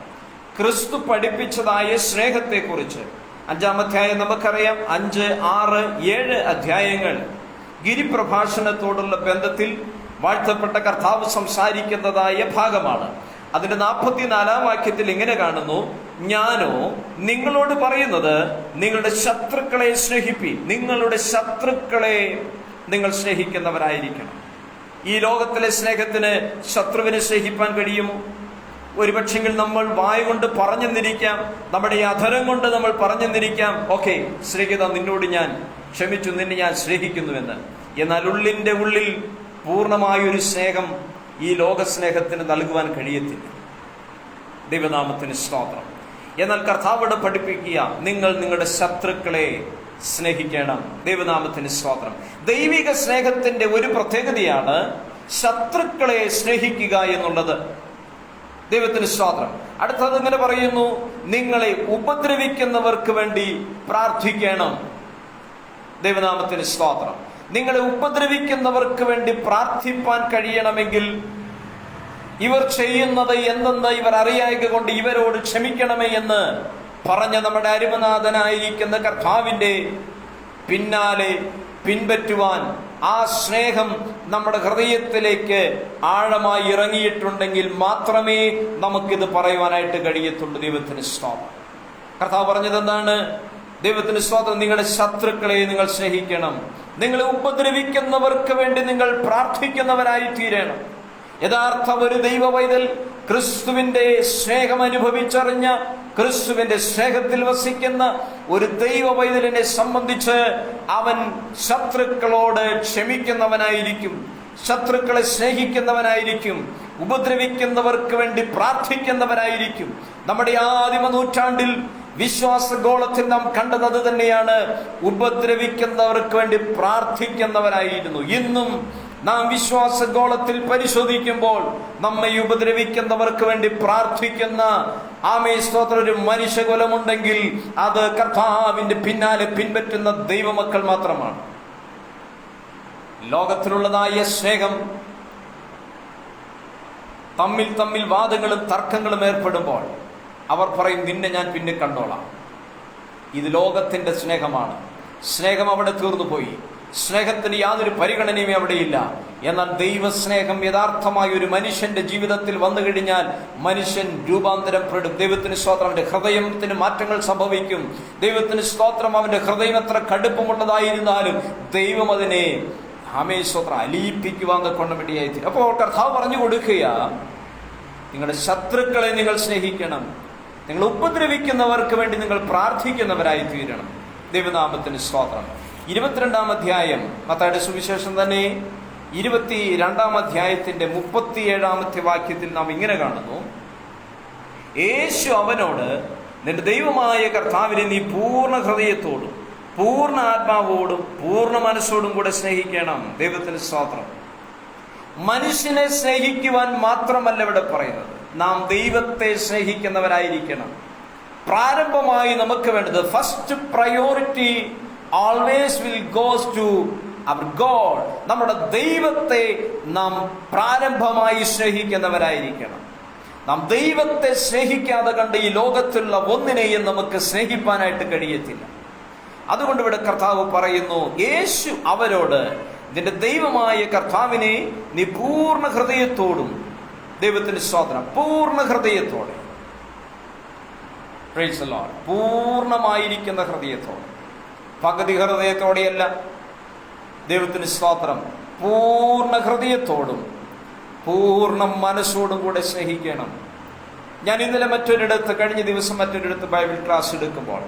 ക്രിസ്തു പഠിപ്പിച്ചതായ സ്നേഹത്തെക്കുറിച്ച് 5-ാം അധ്യായം നമുക്കറിയാം. 5, 6, 7 അധ്യായങ്ങൾ ഗിരിപ്രഭാഷണത്തോടുള്ള ബന്ധത്തിൽ വാഴ്ത്തപ്പെട്ട കർത്താവ് സംസാരിക്കുന്നതായ ഭാഗമാണ്. അതിന്റെ 44-ാം വാക്യത്തിൽ ഇങ്ങനെ കാണുന്നു, ഞാനോ നിങ്ങളോട് പറയുന്നത്, നിങ്ങളുടെ ശത്രുക്കളെ സ്നേഹിപ്പി. നിങ്ങളുടെ ശത്രുക്കളെ നിങ്ങൾ സ്നേഹിക്കുന്നവരായിരിക്കണം. ഈ ലോകത്തിലെ സ്നേഹത്തിന് ശത്രുവിനെ സ്നേഹിപ്പാൻ കഴിയുമോ? ഒരുപക്ഷെങ്കിൽ നമ്മൾ വായ കൊണ്ട് പറഞ്ഞെന്നിരിക്കാം, നമ്മുടെ ഈ അധരം കൊണ്ട് നമ്മൾ പറഞ്ഞെന്നിരിക്കാം, ഓക്കെ സ്നേഹിത, നിന്നോട് ഞാൻ ക്ഷമിച്ചു, നിന്നെ ഞാൻ സ്നേഹിക്കുന്നുവെന്ന്. എന്നാൽ ഉള്ളിന്റെ ഉള്ളിൽ പൂർണ്ണമായൊരു സ്നേഹം ഈ ലോക സ്നേഹത്തിന് നൽകുവാൻ കഴിയത്തില്ല. ദൈവനാമത്തിന് സ്തോത്രം. എന്നാൽ കർത്താവോട് പഠിപ്പിക്കുക, നിങ്ങൾ നിങ്ങളുടെ ശത്രുക്കളെ സ്നേഹിക്കണം. ദൈവനാമത്തിന് സ്തോത്രം. ദൈവിക സ്നേഹത്തിന്റെ ഒരു പ്രത്യേകതയാണ് ശത്രുക്കളെ സ്നേഹിക്കുക എന്നുള്ളത്. ദൈവത്തിന് സ്തോത്രം. അടുത്തത് ഇങ്ങനെ പറയുന്നു, നിങ്ങളെ ഉപദ്രവിക്കുന്നവർക്ക് വേണ്ടി പ്രാർത്ഥിക്കണം. ദൈവനാമത്തിന് സ്തോത്രം. നിങ്ങളെ ഉപദ്രവിക്കുന്നവർക്ക് വേണ്ടി പ്രാർത്ഥിപ്പാൻ കഴിയണമെങ്കിൽ ഇവർ ചെയ്യുന്നത് എന്തെന്ന് ഇവർ അറിയായക കൊണ്ട് ഇവരോട് ക്ഷമിക്കണമേ എന്ന് പറഞ്ഞ നമ്മുടെ അരുമനാഥനായിരിക്കുന്ന കർത്താവിന്റെ പിന്നാലെ പിൻപറ്റുവാൻ, ആ സ്നേഹം നമ്മുടെ ഹൃദയത്തിലേക്ക് ആഴമായി ഇറങ്ങിയിട്ടുണ്ടെങ്കിൽ മാത്രമേ നമുക്കിത് പറയുവാനായിട്ട് കഴിയത്തുള്ളൂ. ദൈവത്തിന് സ്തോത്രം. കർത്താവ് പറഞ്ഞത് എന്താണ്? ദൈവത്തിന് സ്തോത്രം. നിങ്ങളുടെ ശത്രുക്കളെ നിങ്ങൾ സ്നേഹിക്കണം. നിങ്ങളെ ഉപദ്രവിക്കുന്നവർക്ക് വേണ്ടി നിങ്ങൾ പ്രാർത്ഥിക്കുന്നവരായി തീരണം. യഥാർത്ഥ ഒരു ദൈവ പൈതൽ, ക്രിസ്തുവിന്റെ സ്നേഹം അനുഭവിച്ചറിഞ്ഞ, ക്രിസ്തുവിന്റെ സ്നേഹത്തിൽ വസിക്കുന്ന ഒരു ദൈവ പൈതലിനെ സംബന്ധിച്ച് അവൻ ശത്രുക്കളോട് ക്ഷമിക്കുന്നവനായിരിക്കും, ശത്രുക്കളെ സ്നേഹിക്കുന്നവനായിരിക്കും, ഉപദ്രവിക്കുന്നവർക്ക് വേണ്ടി പ്രാർത്ഥിക്കുന്നവനായിരിക്കും. നമ്മുടെ ആദിമ നൂറ്റാണ്ടിൽ വിശ്വാസഗോളത്തിൽ നാം കണ്ടത് അത് തന്നെയാണ്. ഉപദ്രവിക്കുന്നവർക്ക് വേണ്ടി പ്രാർത്ഥിക്കുന്നവരായിരുന്നു. ഇന്നും നാം വിശ്വാസഗോളത്തിൽ പരിശോധിക്കുമ്പോൾ നമ്മെ ഉപദ്രവിക്കുന്നവർക്ക് വേണ്ടി പ്രാർത്ഥിക്കുന്ന സ്തോത്രം ഒരു മനുഷ്യകുലമുണ്ടെങ്കിൽ അത് കർത്താവിന്റെ പിന്നാലെ പിൻപറ്റുന്ന ദൈവമക്കൾ മാത്രമാണ്. ലോകത്തിലുള്ളതായ സ്നേഹം തമ്മിൽ വാദങ്ങളും തർക്കങ്ങളും ഏർപ്പെടുമ്പോൾ അവർ പറയും, നിന്നെ ഞാൻ പിന്നെ കണ്ടോളാം. ഇത് ലോകത്തിന്റെ സ്നേഹമാണ്. സ്നേഹം അവിടെ തീർന്നു പോയി. സ്നേഹത്തിന് യാതൊരു പരിഗണനയും അവിടെയില്ല. എന്നാൽ ദൈവസ്നേഹം യഥാർത്ഥമായ ഒരു മനുഷ്യന്റെ ജീവിതത്തിൽ വന്നു കഴിഞ്ഞാൽ മനുഷ്യൻ രൂപാന്തരപ്പെടും. ദൈവത്തിന് സ്തോത്രം. അവന്റെ ഹൃദയത്തിന് മാറ്റങ്ങൾ സംഭവിക്കും. ദൈവത്തിന് സ്തോത്രം. അവന്റെ ഹൃദയം എത്ര കടുപ്പമുള്ളതായിരുന്നാലും ദൈവം അതിനെ സ്തോത്രം അലിയിപ്പിക്കുവാൻ കൊണ്ട് വേണ്ടിയായി. അപ്പോൾ കർത്താവ് പറഞ്ഞു കൊടുക്കുക, നിങ്ങളുടെ ശത്രുക്കളെ നിങ്ങൾ സ്നേഹിക്കണം. നിങ്ങൾ ഉപദ്രവിക്കുന്നവർക്ക് വേണ്ടി നിങ്ങൾ പ്രാർത്ഥിക്കുന്നവരായി തീരണം. ദൈവനാമത്തിന് സ്തോത്രം. 22-ാം അധ്യായം മത്തായിയുടെ സുവിശേഷം തന്നെ 22-ാം അധ്യായത്തിന്റെ 37-ാമത്തെ വാക്യത്തിൽ നാം ഇങ്ങനെ കാണുന്നു, യേശു അവനോട്, നിന്റെ ദൈവമായ കർത്താവിനെ നീ പൂർണ്ണ ഹൃദയത്തോടും പൂർണ്ണ ആത്മാവോടും പൂർണ്ണ മനസ്സോടും കൂടെ സ്നേഹിക്കണം. ദൈവത്തിന് സ്തോത്രം. മനുഷ്യനെ സ്നേഹിക്കുവാൻ മാത്രമല്ല ഇവിടെ പറയുന്നത്, നാം ദൈവത്തെ സ്നേഹിക്കുന്നവരായിരിക്കണം. പ്രാരംഭമായി നമുക്ക് വേണ്ടത്, first priority always will goes to our God. നമ്മുടെ ദൈവത്തെ നാം പ്രാരംഭമായി സ്നേഹിക്കുന്നവരായിരിക്കണം. നാം ദൈവത്തെ സ്നേഹിക്കാതെ കണ്ട് ഈ ലോകത്തുള്ള ഒന്നിനെയും നമുക്ക് സ്നേഹിപ്പാനായിട്ട് കഴിയത്തില്ല. അതുകൊണ്ട് ഇവിടെ കർത്താവ് പറയുന്നു, യേശു അവരോട്, നിന്റെ ദൈവമായ കർത്താവിനെ നീ പൂർണ്ണ ഹൃദയത്തോടും, ദൈവത്തിന്റെ സ്തോത്രം, പൂർണ്ണ ഹൃദയത്തോടെ പ്രൈസ് ദി ലോർഡ്. പൂർണ്ണമായിരിക്കുന്ന ഹൃദയത്തോടെ, പകുതി ഹൃദയത്തോടെയല്ല. ദൈവത്തിന് സ്തോത്രം. പൂർണ്ണ ഹൃദയത്തോടും പൂർണ്ണ മനസ്സോടും കൂടെ സ്നേഹിക്കണം. ഞാൻ ഇന്നലെ കഴിഞ്ഞ ദിവസം മറ്റൊരിടത്ത് ബൈബിൾ ക്ലാസ് എടുക്കുമ്പോൾ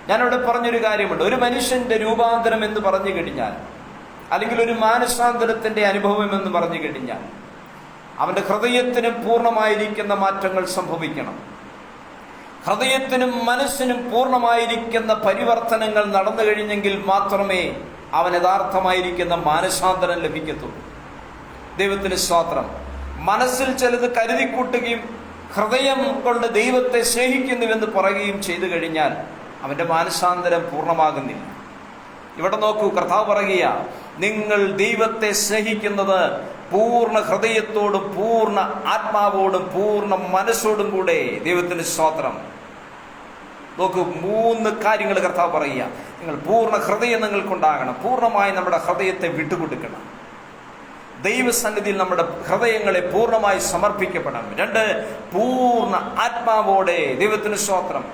ഞാനവിടെ പറഞ്ഞൊരു കാര്യമുണ്ട്. ഒരു മനുഷ്യന്റെ രൂപാന്തരം എന്ന് പറഞ്ഞു കഴിഞ്ഞാൽ, അല്ലെങ്കിൽ ഒരു മാനസാന്തരത്തിന്റെ അനുഭവം എന്ന് പറഞ്ഞു കഴിഞ്ഞാൽ, അവന്റെ ഹൃദയത്തിനും പൂർണ്ണമായിരിക്കുന്ന മാറ്റങ്ങൾ സംഭവിക്കണം. ഹൃദയത്തിനും മനസ്സിനും പൂർണ്ണമായിരിക്കുന്ന പരിവർത്തനങ്ങൾ നടന്നു കഴിഞ്ഞെങ്കിൽ മാത്രമേ അവൻ യഥാർത്ഥമായിരിക്കുന്ന മാനസാന്തരം ലഭിക്കത്തുള്ളൂ. ദൈവത്തിന് സ്തോത്രം. മനസ്സിൽ ചിലത് കരുതിക്കൂട്ടുകയും ഹൃദയം കൊണ്ട് ദൈവത്തെ സ്നേഹിക്കുന്നുവെന്ന് പറയുകയും ചെയ്തു കഴിഞ്ഞാൽ അവന്റെ മാനസാന്തരം പൂർണ്ണമാകുന്നില്ല. ഇവിടെ നോക്കൂ, കർത്താവ് പറയുക, നിങ്ങൾ ദൈവത്തെ സ്നേഹിക്കുന്നത് പൂർണ്ണ ഹൃദയത്തോടും പൂർണ്ണ ആത്മാവോടും പൂർണ്ണ മനസ്സോടും കൂടെ. ദൈവത്തിന് സ്തോത്രം. നോക്കൂ, 3 കാര്യങ്ങൾ കർത്താവ് പറയുക. നിങ്ങൾ പൂർണ്ണ ഹൃദയം നിങ്ങൾക്കുണ്ടാകണം. പൂർണ്ണമായി നമ്മുടെ ഹൃദയത്തെ വിട്ടുകൊടുക്കണം. ദൈവസന്നിധിയിൽ നമ്മുടെ ഹൃദയങ്ങളെ പൂർണ്ണമായി സമർപ്പിക്കപ്പെടണം. 2, പൂർണ്ണ ആത്മാവോടെ. ദൈവത്തിന് സ്തോത്രം.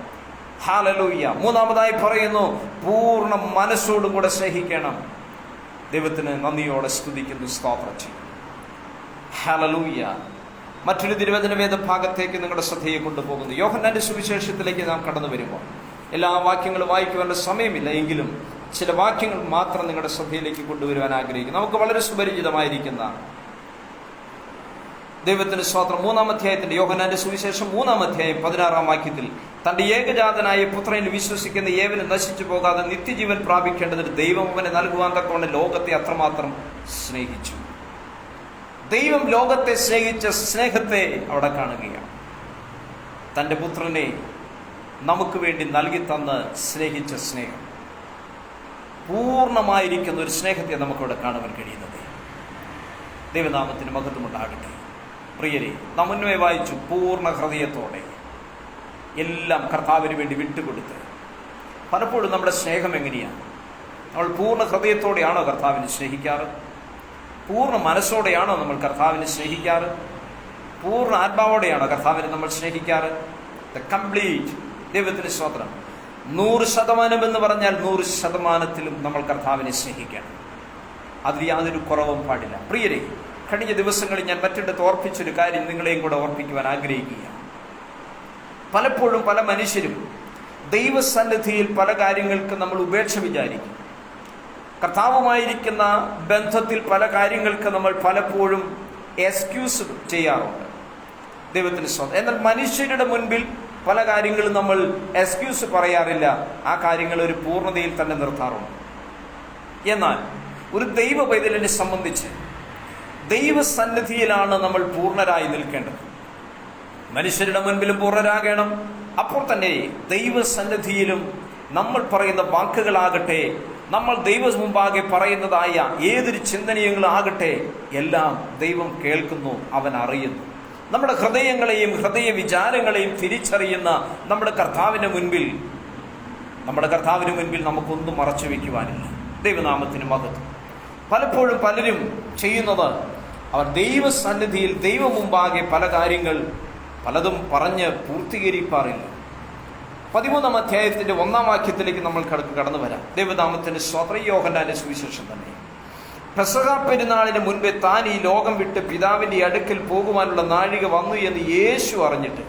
ഹല്ലേലൂയ. 3-ാമതായി പറയുന്നു, പൂർണ്ണ മനസ്സോടും കൂടെ സ്നേഹിക്കണം. ദൈവത്തിന് നന്ദിയോടെ സ്തുതിക്കുന്നു, സ്തോത്രം ചെയ്യും. ഹല്ലേലൂയ. മറ്റൊരു തിരുവചന വേദഭാഗത്തേക്ക് നിങ്ങളുടെ ശ്രദ്ധയെ കൊണ്ടുപോകുന്നു. യോഹന്നാന്റെ സുവിശേഷത്തിലേക്ക് നാം കടന്നു വരുമ്പോൾ എല്ലാ വാക്യങ്ങളും വായിക്കുവാനുള്ള സമയമില്ല, എങ്കിലും ചില വാക്യങ്ങൾ മാത്രം നിങ്ങളുടെ ശ്രദ്ധയിലേക്ക് കൊണ്ടുവരുവാൻ ആഗ്രഹിക്കുന്നു. നമുക്ക് വളരെ സുപരിചിതമായിരിക്കുന്ന ദൈവത്തിന് സ്തോത്രം. 3-ാം അധ്യായത്തിന്റെ, യോഹന്നാന്റെ സുവിശേഷം 3-ാം അധ്യായം 16-ാം വാക്യത്തിൽ, തന്റെ ഏകജാതനായ പുത്രനിൽ വിശ്വസിക്കുന്ന ഏവനും നശിച്ചു പോകാതെ നിത്യജീവൻ പ്രാപിക്കേണ്ടതിന് ദൈവം അവനെ നൽകുവാൻ തക്കവണ്ണം ലോകത്തെ അത്രമാത്രം സ്നേഹിച്ചു. ദൈവം ലോകത്തെ സ്നേഹിച്ച സ്നേഹത്തെ അവിടെ കാണുകയാണ്. തന്റെ പുത്രനെ നമുക്ക് വേണ്ടി നൽകി തന്ന് സ്നേഹിച്ച സ്നേഹം, പൂർണ്ണമായിരിക്കുന്ന ഒരു സ്നേഹത്തെ നമുക്കവിടെ കാണുവാൻ കഴിയുന്നത്. ദൈവനാമത്തിന് മഹത്വമുണ്ടാകട്ടെ. പ്രിയരെ, നാം മുന്നേ വായിച്ചു, പൂർണ്ണ ഹൃദയത്തോടെ എല്ലാം കർത്താവിന് വേണ്ടി വിട്ടുകൊടുത്ത്. പലപ്പോഴും നമ്മുടെ സ്നേഹം എങ്ങനെയാണ്? നമ്മൾ പൂർണ്ണ ഹൃദയത്തോടെയാണോ കർത്താവിനെ സ്നേഹിക്കാറ്? പൂർണ്ണ മനസ്സോടെയാണോ നമ്മൾ കർത്താവിനെ സ്നേഹിക്കാറ്? പൂർണ്ണ ആത്മാവോടെയാണോ കർത്താവിനെ നമ്മൾ സ്നേഹിക്കാറ്? The complete. ദൈവത്തിന് സ്തോത്രം. 100% എന്ന് പറഞ്ഞാൽ 100%ത്തിലും നമ്മൾ കർത്താവിനെ സ്നേഹിക്കണം. അതിൽ യാതൊരു കുറവും പാടില്ല. പ്രിയരെ, കഴിഞ്ഞ ദിവസങ്ങളിൽ ഞാൻ മറ്റിടത്ത് ഓർപ്പിച്ചൊരു കാര്യം നിങ്ങളെയും കൂടെ ഓർപ്പിക്കുവാൻ ആഗ്രഹിക്കുകയാണ്. പലപ്പോഴും പല മനുഷ്യരും ദൈവസന്നിധിയിൽ പല കാര്യങ്ങൾക്ക് നമ്മൾ ഉപേക്ഷ വിചാരിക്കും. കർത്താവുമായിരിക്കുന്ന ബന്ധത്തിൽ പല കാര്യങ്ങൾക്ക് നമ്മൾ പലപ്പോഴും എക്സ്ക്യൂസ് ചെയ്യാറുണ്ട്. ദൈവത്തിന് സ്വന്തം. എന്നാൽ മനുഷ്യരുടെ മുൻപിൽ പല കാര്യങ്ങളും നമ്മൾ എക്സ്ക്യൂസ് പറയാറില്ല. ആ കാര്യങ്ങൾ ഒരു പൂർണ്ണതയിൽ തന്നെ നിർത്താറുണ്ട്. എന്നാൽ ഒരു ദൈവ പൈതലിനെ സംബന്ധിച്ച് ദൈവസന്നിധിയിലാണ് നമ്മൾ പൂർണ്ണരായി നിൽക്കേണ്ടത്. മനുഷ്യരുടെ മുൻപിലും പൂർണ്ണരാകണം. അപ്പോൾ തന്നെ ദൈവസന്നിധിയിലും നമ്മൾ പറയുന്ന വാക്കുകളാകട്ടെ, നമ്മൾ ദൈവം മുമ്പാകെ പറയുന്നതായ ഏതൊരു ചിന്തനീയങ്ങളാകട്ടെ, എല്ലാം ദൈവം കേൾക്കുന്നു, അവൻ അറിയുന്നു. നമ്മുടെ ഹൃദയങ്ങളെയും ഹൃദയ വിചാരങ്ങളെയും തിരിച്ചറിയുന്ന നമ്മുടെ കർത്താവിന് മുൻപിൽ നമുക്കൊന്നും മറച്ചു വയ്ക്കുവാനില്ല. ദൈവനാമത്തിന് മഹത്വം. പലപ്പോഴും പലരും ചെയ്യുന്നത്, അവർ ദൈവസന്നിധിയിൽ ദൈവം മുമ്പാകെ പല കാര്യങ്ങൾ പലതും പറഞ്ഞ് പൂർത്തീകരിക്കാറില്ല. 13-ാം അധ്യായത്തിന്റെ 1-ാം വാക്യത്തിലേക്ക് നമ്മൾ കടന്നു വരാം. ദൈവനാമത്തിന് സ്തോത്രം. യോഹന്നാന്റെ സുവിശേഷം തന്നെ. പെസഹ പെരുന്നാളിന് മുൻപേ താൻ ഈ ലോകം വിട്ട് പിതാവിന്റെ അടുക്കൽ പോകുവാനുള്ള നാഴിക വന്നു എന്ന് യേശു അറിഞ്ഞിട്ട്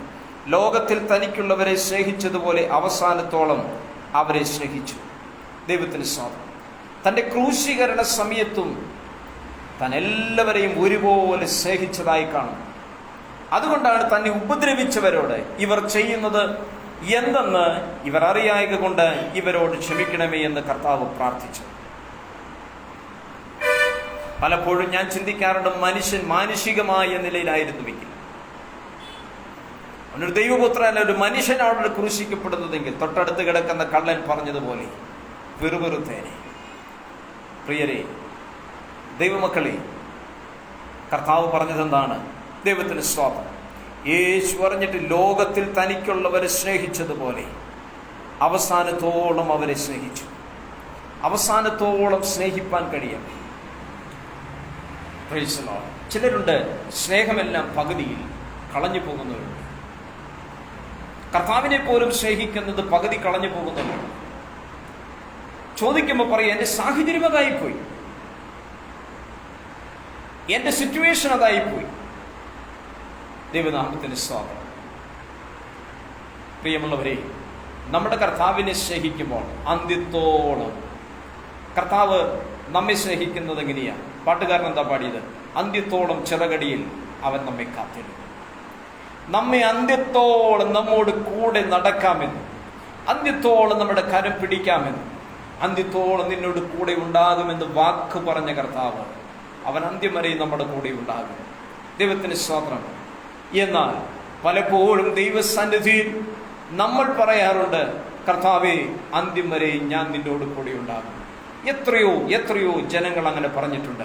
ലോകത്തിൽ തനിക്കുള്ളവരെ സ്നേഹിച്ചതുപോലെ അവസാനത്തോളം അവരെ സ്നേഹിച്ചു. ദൈവത്തിന് സ്തോത്രം. തന്റെ ക്രൂശീകരണ സമയത്തും താൻ എല്ലാവരെയും ഒരുപോലെ സ്നേഹിച്ചതായി കാണും. അതുകൊണ്ടാണ് തന്നെ ഉപദ്രവിച്ചവരോട് ഇവർ ചെയ്യുന്നത് എന്തെന്ന് ഇവർ അറിയായക കൊണ്ട് ഇവരോട് ക്ഷമിക്കണമേ എന്ന് കർത്താവ് പ്രാർത്ഥിച്ചു. പലപ്പോഴും ഞാൻ ചിന്തിക്കാറുണ്ട്, മനുഷ്യൻ മാനുഷികമായ നിലയിലായിരുന്നുവെങ്കിൽ, അവനൊരു ദൈവപുത്രൻ, ഒരു മനുഷ്യനോട് ക്രൂശിക്കപ്പെടുന്നതെങ്കിൽ തൊട്ടടുത്ത് കിടക്കുന്ന കള്ളൻ പറഞ്ഞതുപോലെ വെറുതെനെ. പ്രിയരെ, ദൈവമക്കളെ, കർത്താവ് പറഞ്ഞതെന്താണ്? ദൈവത്തിന് സ്തോത്രം. യേശു പറഞ്ഞിട്ട് ലോകത്തിൽ തനിക്കുള്ളവരെ സ്നേഹിച്ചതുപോലെ അവസാനത്തോളം അവരെ സ്നേഹിച്ചു. അവസാനത്തോളം സ്നേഹിപ്പാൻ കഴിയും. ചിലരുണ്ട്, സ്നേഹമെല്ലാം പകുതിയിൽ കളഞ്ഞു പോകുന്നവരുണ്ട്. കർത്താവിനെ പോലും സ്നേഹിക്കുന്നത് പകുതി കളഞ്ഞു പോകുന്നല്ലോ. ചോദിക്കുമ്പോൾ പറയും, എൻ്റെ സാഹചര്യം അതായിപ്പോയി, എൻ്റെ സിറ്റുവേഷൻ അതായിപ്പോയി. ദൈവനാമത്തിന് സ്വാഗതം. പ്രിയമുള്ളവരെ, നമ്മുടെ കർത്താവിനെ സ്നേഹിക്കുമ്പോൾ അന്ത്യത്തോളം കർത്താവ് നമ്മെ സ്നേഹിക്കുന്നത് എങ്ങനെയാണ്? പാട്ടുകാരൻ എന്താ പാടിയത്? അന്ത്യത്തോളം ചിറകടിയിൽ അവൻ നമ്മെ കാത്തിരുന്നു. നമ്മെ അന്ത്യത്തോളം നമ്മോട് കൂടെ നടക്കാമെന്ന്, അന്ത്യത്തോളം നമ്മുടെ കരം പിടിക്കാമെന്ന്, അന്ത്യത്തോളം നിന്നോട് കൂടെ ഉണ്ടാകുമെന്ന് വാക്ക് പറഞ്ഞ കർത്താവ് അവൻ അന്ത്യം വരെ നമ്മുടെ കൂടെ ഉണ്ടാകും. ദൈവത്തിന് സ്തോത്രം. എന്നാൽ പലപ്പോഴും ദൈവസന്നിധിയിൽ നമ്മൾ പറയാറുണ്ട്, കർത്താവേ, അന്ത്യം വരെ ഞാൻ നിന്നോട് കൂടെ ഉണ്ടാകും. എത്രയോ എത്രയോ ജനങ്ങൾ അങ്ങനെ പറഞ്ഞിട്ടുണ്ട്.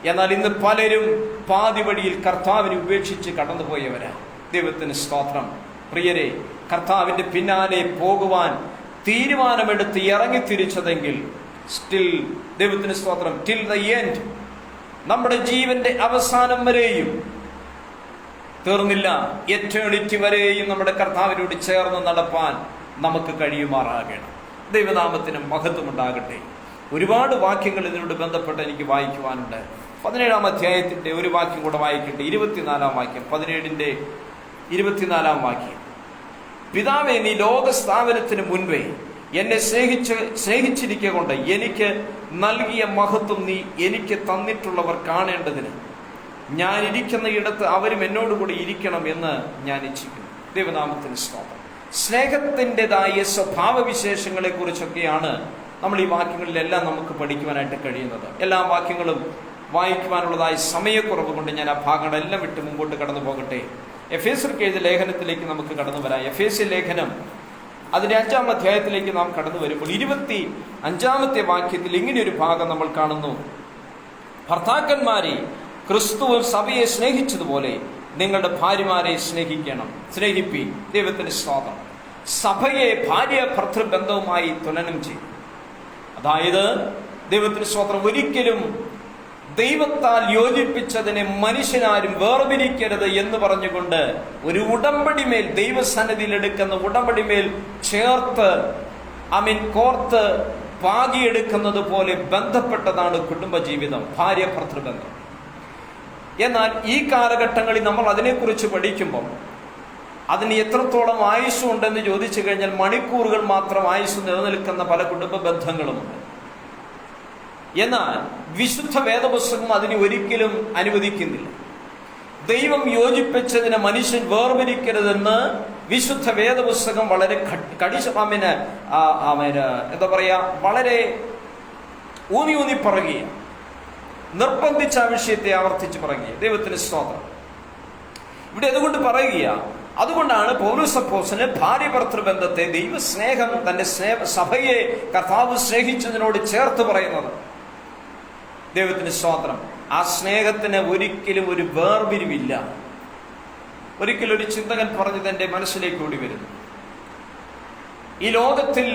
എന്നാൽ ഇന്ന് പലരും പാതി വഴിയിൽ കർത്താവിനെ ഉപേക്ഷിച്ച് കടന്നുപോയവരാ. ദൈവത്തിന് സ്തോത്രം. പ്രിയരെ, കർത്താവിന്റെ പിന്നാലെ പോകുവാൻ തീരുമാനമെടുത്ത് ഇറങ്ങിത്തിരിച്ചതെങ്കിൽ സ്റ്റിൽ, ദൈവത്തിന് സ്തോത്രം, ടിൽ ദ എൻഡ്, നമ്മുടെ ജീവന്റെ അവസാനം വരെയും തീർന്നില്ല, എറ്റേണിറ്റി വരെയും നമ്മുടെ കർത്താവിനോട് ചേർന്ന് നടപ്പാൻ നമുക്ക് കഴിയുമാറാകണം. ദൈവനാമത്തിന് മഹത്വം ഉണ്ടാകട്ടെ. ഒരുപാട് വാക്യങ്ങൾ ഇതിനോട് ബന്ധപ്പെട്ട് എനിക്ക് വായിക്കുവാനുണ്ട്. 17-ാം അധ്യായത്തിന്റെ ഒരു വാക്യം കൂടെ വായിക്കട്ടെ. 24-ാം വാക്യം, 17-ന്റെ 24-ാം വാക്യം. പിതാവേ, നീ ലോകസ്ഥാപനത്തിന് മുൻപേ എന്നെ സ്നേഹിച്ചിരിക്കുക കൊണ്ട് എനിക്ക് നൽകിയ മഹത്വം നീ എനിക്ക് തന്നിട്ടുള്ളവർ കാണേണ്ടതിന് ഞാൻ ഇരിക്കുന്ന ഇടത്ത് അവരും എന്നോടുകൂടി ഇരിക്കണം എന്ന് ഞാൻ ഇച്ഛിക്കുന്നു. ദൈവനാമത്തിന് സ്തോത്രം. സ്നേഹത്തിൻ്റെതായ സ്വഭാവവിശേഷങ്ങളെ കുറിച്ചൊക്കെയാണ് നമ്മൾ ഈ വാക്യങ്ങളിലെല്ലാം നമുക്ക് പഠിക്കുവാനായിട്ട് കഴിയുന്നത്. എല്ലാ വാക്യങ്ങളും വായിക്കുവാനുള്ളതായ സമയക്കുറവ് കൊണ്ട് ഞാൻ ആ ഭാഗങ്ങളെല്ലാം വിട്ട് മുമ്പോട്ട് കടന്നു പോകട്ടെ. എഫേസ്യർക്ക് എഴുതിയ ലേഖനത്തിലേക്ക് നമുക്ക് കടന്നു വരാം. എഫേസ്യ ലേഖനം അതിന്റെ 5-ാം അധ്യായത്തിലേക്ക് നാം കടന്നു വരുമ്പോൾ 25-ാമത്തെ വാക്യത്തിൽ ഇങ്ങനെയൊരു ഭാഗം നമ്മൾ കാണുന്നു. ഭർത്താക്കന്മാരെ ക്രിസ്തുവും സഭയെ സ്നേഹിച്ചതുപോലെ നിങ്ങളുടെ ഭാര്യമാരെ സ്നേഹിപ്പീൻ. ദൈവത്തിന് സ്തോത്രം. സഭയെ ഭാര്യ ഭർത്തൃബന്ധവുമായി തുലനം ചെയ്യും. അതായത് ദൈവത്തിന് സ്തോത്രം, ഒരിക്കലും ദൈവത്താൽ യോജിപ്പിച്ചതിനെ മനുഷ്യനാരും വേർപിരിക്കരുത് എന്ന് പറഞ്ഞുകൊണ്ട് ഒരു ഉടമ്പടിമേൽ, ദൈവസന്നിധിയിൽ എടുക്കുന്ന ഉടമ്പടിമേൽ ചേർത്ത് കോർത്ത് പാകിയെടുക്കുന്നത് പോലെ ബന്ധപ്പെട്ടതാണ് കുടുംബജീവിതം, ഭാര്യ ഭർത്തൃബന്ധം. എന്നാൽ ഈ കാലഘട്ടങ്ങളിൽ നമ്മൾ അതിനെക്കുറിച്ച് പഠിക്കുമ്പോൾ അതിന് എത്രത്തോളം ആയുസ് ഉണ്ടെന്ന് ചോദിച്ചു കഴിഞ്ഞാൽ മണിക്കൂറുകൾ മാത്രം ആയുസ് നിലനിൽക്കുന്ന പല കുടുംബ ബന്ധങ്ങളുമുണ്ട്. എന്നാൽ വിശുദ്ധ വേദപുസ്തകം അതിനെ ഒരിക്കലും അനുവദിക്കുന്നില്ല. ദൈവം യോജിപ്പിച്ചതിനെ മനുഷ്യൻ വേർപിരിക്കരുതെന്ന് വിശുദ്ധ വേദപുസ്തകം വളരെ എന്താ പറയാ, വളരെ ഊന്നി പറയുക, നിർബന്ധിച്ച ആ വിഷയത്തെ ആവർത്തിച്ച് പറയുക. ദൈവത്തിന് സ്തോത്രം. ഇവിടെ അതുകൊണ്ട് പറയുക, അതുകൊണ്ടാണ് പൗലോസ് അപ്പോസ്തലൻ ഭാര്യ ഭർത്തൃബന്ധത്തെ ദൈവസ്നേഹം, തന്റെ സഭയെ കർത്താവ് സ്നേഹിച്ചതിനോട് ചേർത്ത് പറയുന്നത്. ദൈവത്തിന് സ്തോത്രം. ആ സ്നേഹത്തിന് ഒരിക്കലും ഒരു വേർപിരിവില്ല. ഒരിക്കലും ഒരു ചിന്തകൻ പറഞ്ഞത് എൻ്റെ മനസ്സിലേക്ക് ഓടി വരുന്നു. ഈ ലോകത്തിൽ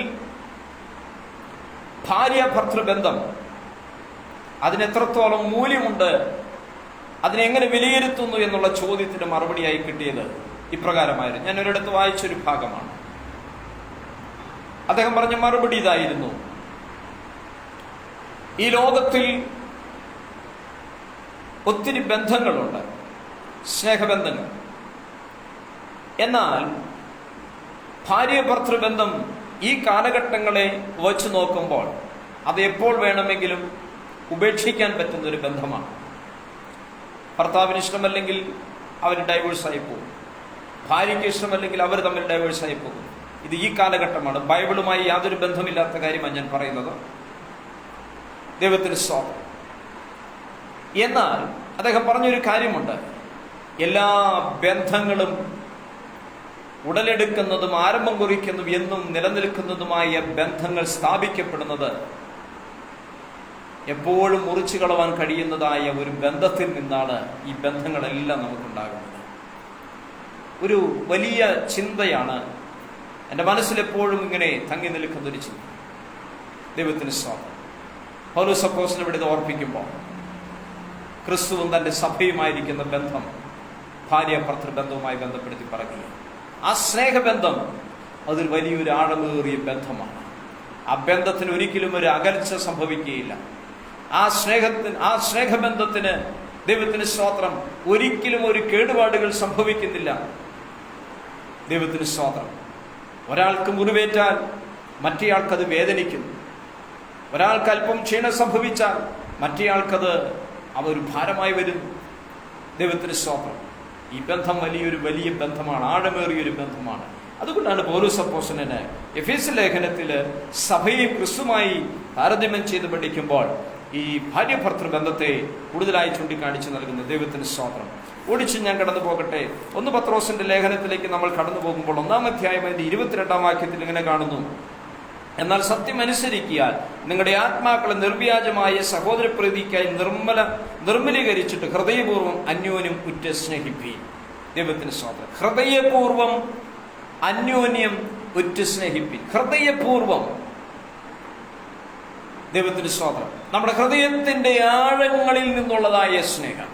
ഭാര്യ ഭർത്തൃബന്ധം അതിനെത്രത്തോളം മൂല്യമുണ്ട്, അതിനെങ്ങനെ വിലയിരുത്തുന്നു എന്നുള്ള ചോദ്യത്തിന് മറുപടിയായി കിട്ടിയത് ഇപ്രകാരമായിരുന്നു. ഞാൻ ഒരിടത്ത് വായിച്ചൊരു ഭാഗമാണ്. അദ്ദേഹം പറഞ്ഞ മറുപടി ഇതായിരുന്നു: ഈ ലോകത്തിൽ ഒത്തിരി ബന്ധങ്ങളുണ്ട്, സ്നേഹബന്ധങ്ങൾ. എന്നാൽ ഭാര്യ ഭർത്തൃബന്ധം ഈ കാലഘട്ടങ്ങളെ വച്ച് നോക്കുമ്പോൾ അത് എപ്പോൾ വേണമെങ്കിലും ഉപേക്ഷിക്കാൻ പറ്റുന്ന ഒരു ബന്ധമാണ്. ഭർത്താവിന് ഇഷ്ടമല്ലെങ്കിൽ അവർ ഡൈവേഴ്സായി പോകും, ഭാര്യയ്ക്ക് ഇഷ്ടമല്ലെങ്കിൽ അവർ തമ്മിൽ ഡൈവേഴ്സായി പോകും. ഇത് ഈ കാലഘട്ടമാണ്. ബൈബിളുമായി യാതൊരു ബന്ധമില്ലാത്ത കാര്യമാണ് ഞാൻ പറയുന്നത്. ദൈവത്തിന് സ്തോത്രം. എന്നാൽ അദ്ദേഹം പറഞ്ഞൊരു കാര്യമുണ്ട്: എല്ലാ ബന്ധങ്ങളും ഉടലെടുക്കുന്നതും ആരംഭം കുറിക്കുന്നതും എന്നും നിലനിൽക്കുന്നതുമായ ബന്ധങ്ങൾ സ്ഥാപിക്കപ്പെടുന്നത് എപ്പോഴും മുറിച്ചു കളവാൻ കഴിയുന്നതായ ഒരു ബന്ധത്തിൽ നിന്നാണ് ഈ ബന്ധങ്ങളെല്ലാം നമുക്കുണ്ടാകുന്നത്. ഒരു വലിയ ചിന്തയാണ് എൻ്റെ മനസ്സിലെപ്പോഴും ഇങ്ങനെ തങ്ങി നിൽക്കുന്നൊരു ചിന്ത. ദൈവത്തിന് സ്തോത്രം. പൗലോസ് അപ്പോസ്തലൻ ഇവിടെ ഇത് ഓർപ്പിക്കുമ്പോൾ ക്രിസ്തുവും തൻ്റെ സഭയുമായിരിക്കുന്ന ബന്ധം ഭാര്യ ഭർത്തൃബന്ധവുമായി ബന്ധപ്പെടുത്തി പറയുക. ആ സ്നേഹബന്ധം അതൊരു വലിയൊരു ആഴമേറിയ ബന്ധമാണ്. ആ ബന്ധത്തിന് ഒരിക്കലും ഒരു അകൽച്ച സംഭവിക്കുകയില്ല. ആ സ്നേഹബന്ധത്തിന് ദൈവത്തിന് സ്തോത്രം ഒരിക്കലും ഒരു കേടുപാടുകൾ സംഭവിക്കുന്നില്ല. ദൈവത്തിന് സ്തോത്രം. ഒരാൾക്ക് മുറിവേറ്റാൽ മറ്റേയാൾക്കത് വേദനിക്കുന്നു. ഒരാൾക്ക് അല്പം ക്ഷീണം സംഭവിച്ചാൽ മറ്റേയാൾക്കത് ഒരു ഭാരമായി വരുന്നു. ദൈവത്തിന് സ്തോത്രം. ഈ ബന്ധം വലിയ ബന്ധമാണ്, ആഴമേറിയൊരു ബന്ധമാണ്. അതുകൊണ്ടാണ് പൗലോസ് അപ്പോസ്തലൻ എഫേസ്യ ലേഖനത്തിൽ സഭയെ ക്രിസ്തുമായി താരതമ്യം ചെയ്ത് പഠിക്കുമ്പോൾ ഈ ഭാര്യ-ഭർത്തൃ ബന്ധത്തെ കൂടുതലായി ചൂണ്ടിക്കാണിച്ചു നൽകുന്നത്. ദൈവത്തിന് സ്തോത്രം. ഓടിച്ച് ഞാൻ കടന്നു പോകട്ടെ. 1 പത്രോസിന്റെ ലേഖനത്തിലേക്ക് നമ്മൾ കടന്നു പോകുമ്പോൾ 1-ാം അധ്യായം 22-ാം വാക്യത്തിൽ ഇങ്ങനെ കാണുന്നു: എന്നാൽ സത്യം അനുസരിക്കാൻ നിങ്ങളുടെ ആത്മാക്കളെ നിർവ്യാജമായ സഹോദരപ്രീതിക്കായി നിർമ്മലീകരിച്ചിട്ട് ഹൃദയപൂർവ്വം അന്യോന്യം ഉറ്റ സ്നേഹിപ്പീൻ. ദൈവത്തിന് സ്തോത്രം. ഹൃദയപൂർവ്വം അന്യോന്യം ഉറ്റ സ്നേഹിപ്പീൻ. ഹൃദയപൂർവ്വം. ദൈവത്തിന് സ്തോത്രം. നമ്മുടെ ഹൃദയത്തിന്റെ ആഴങ്ങളിൽ നിന്നുള്ളതായ സ്നേഹം.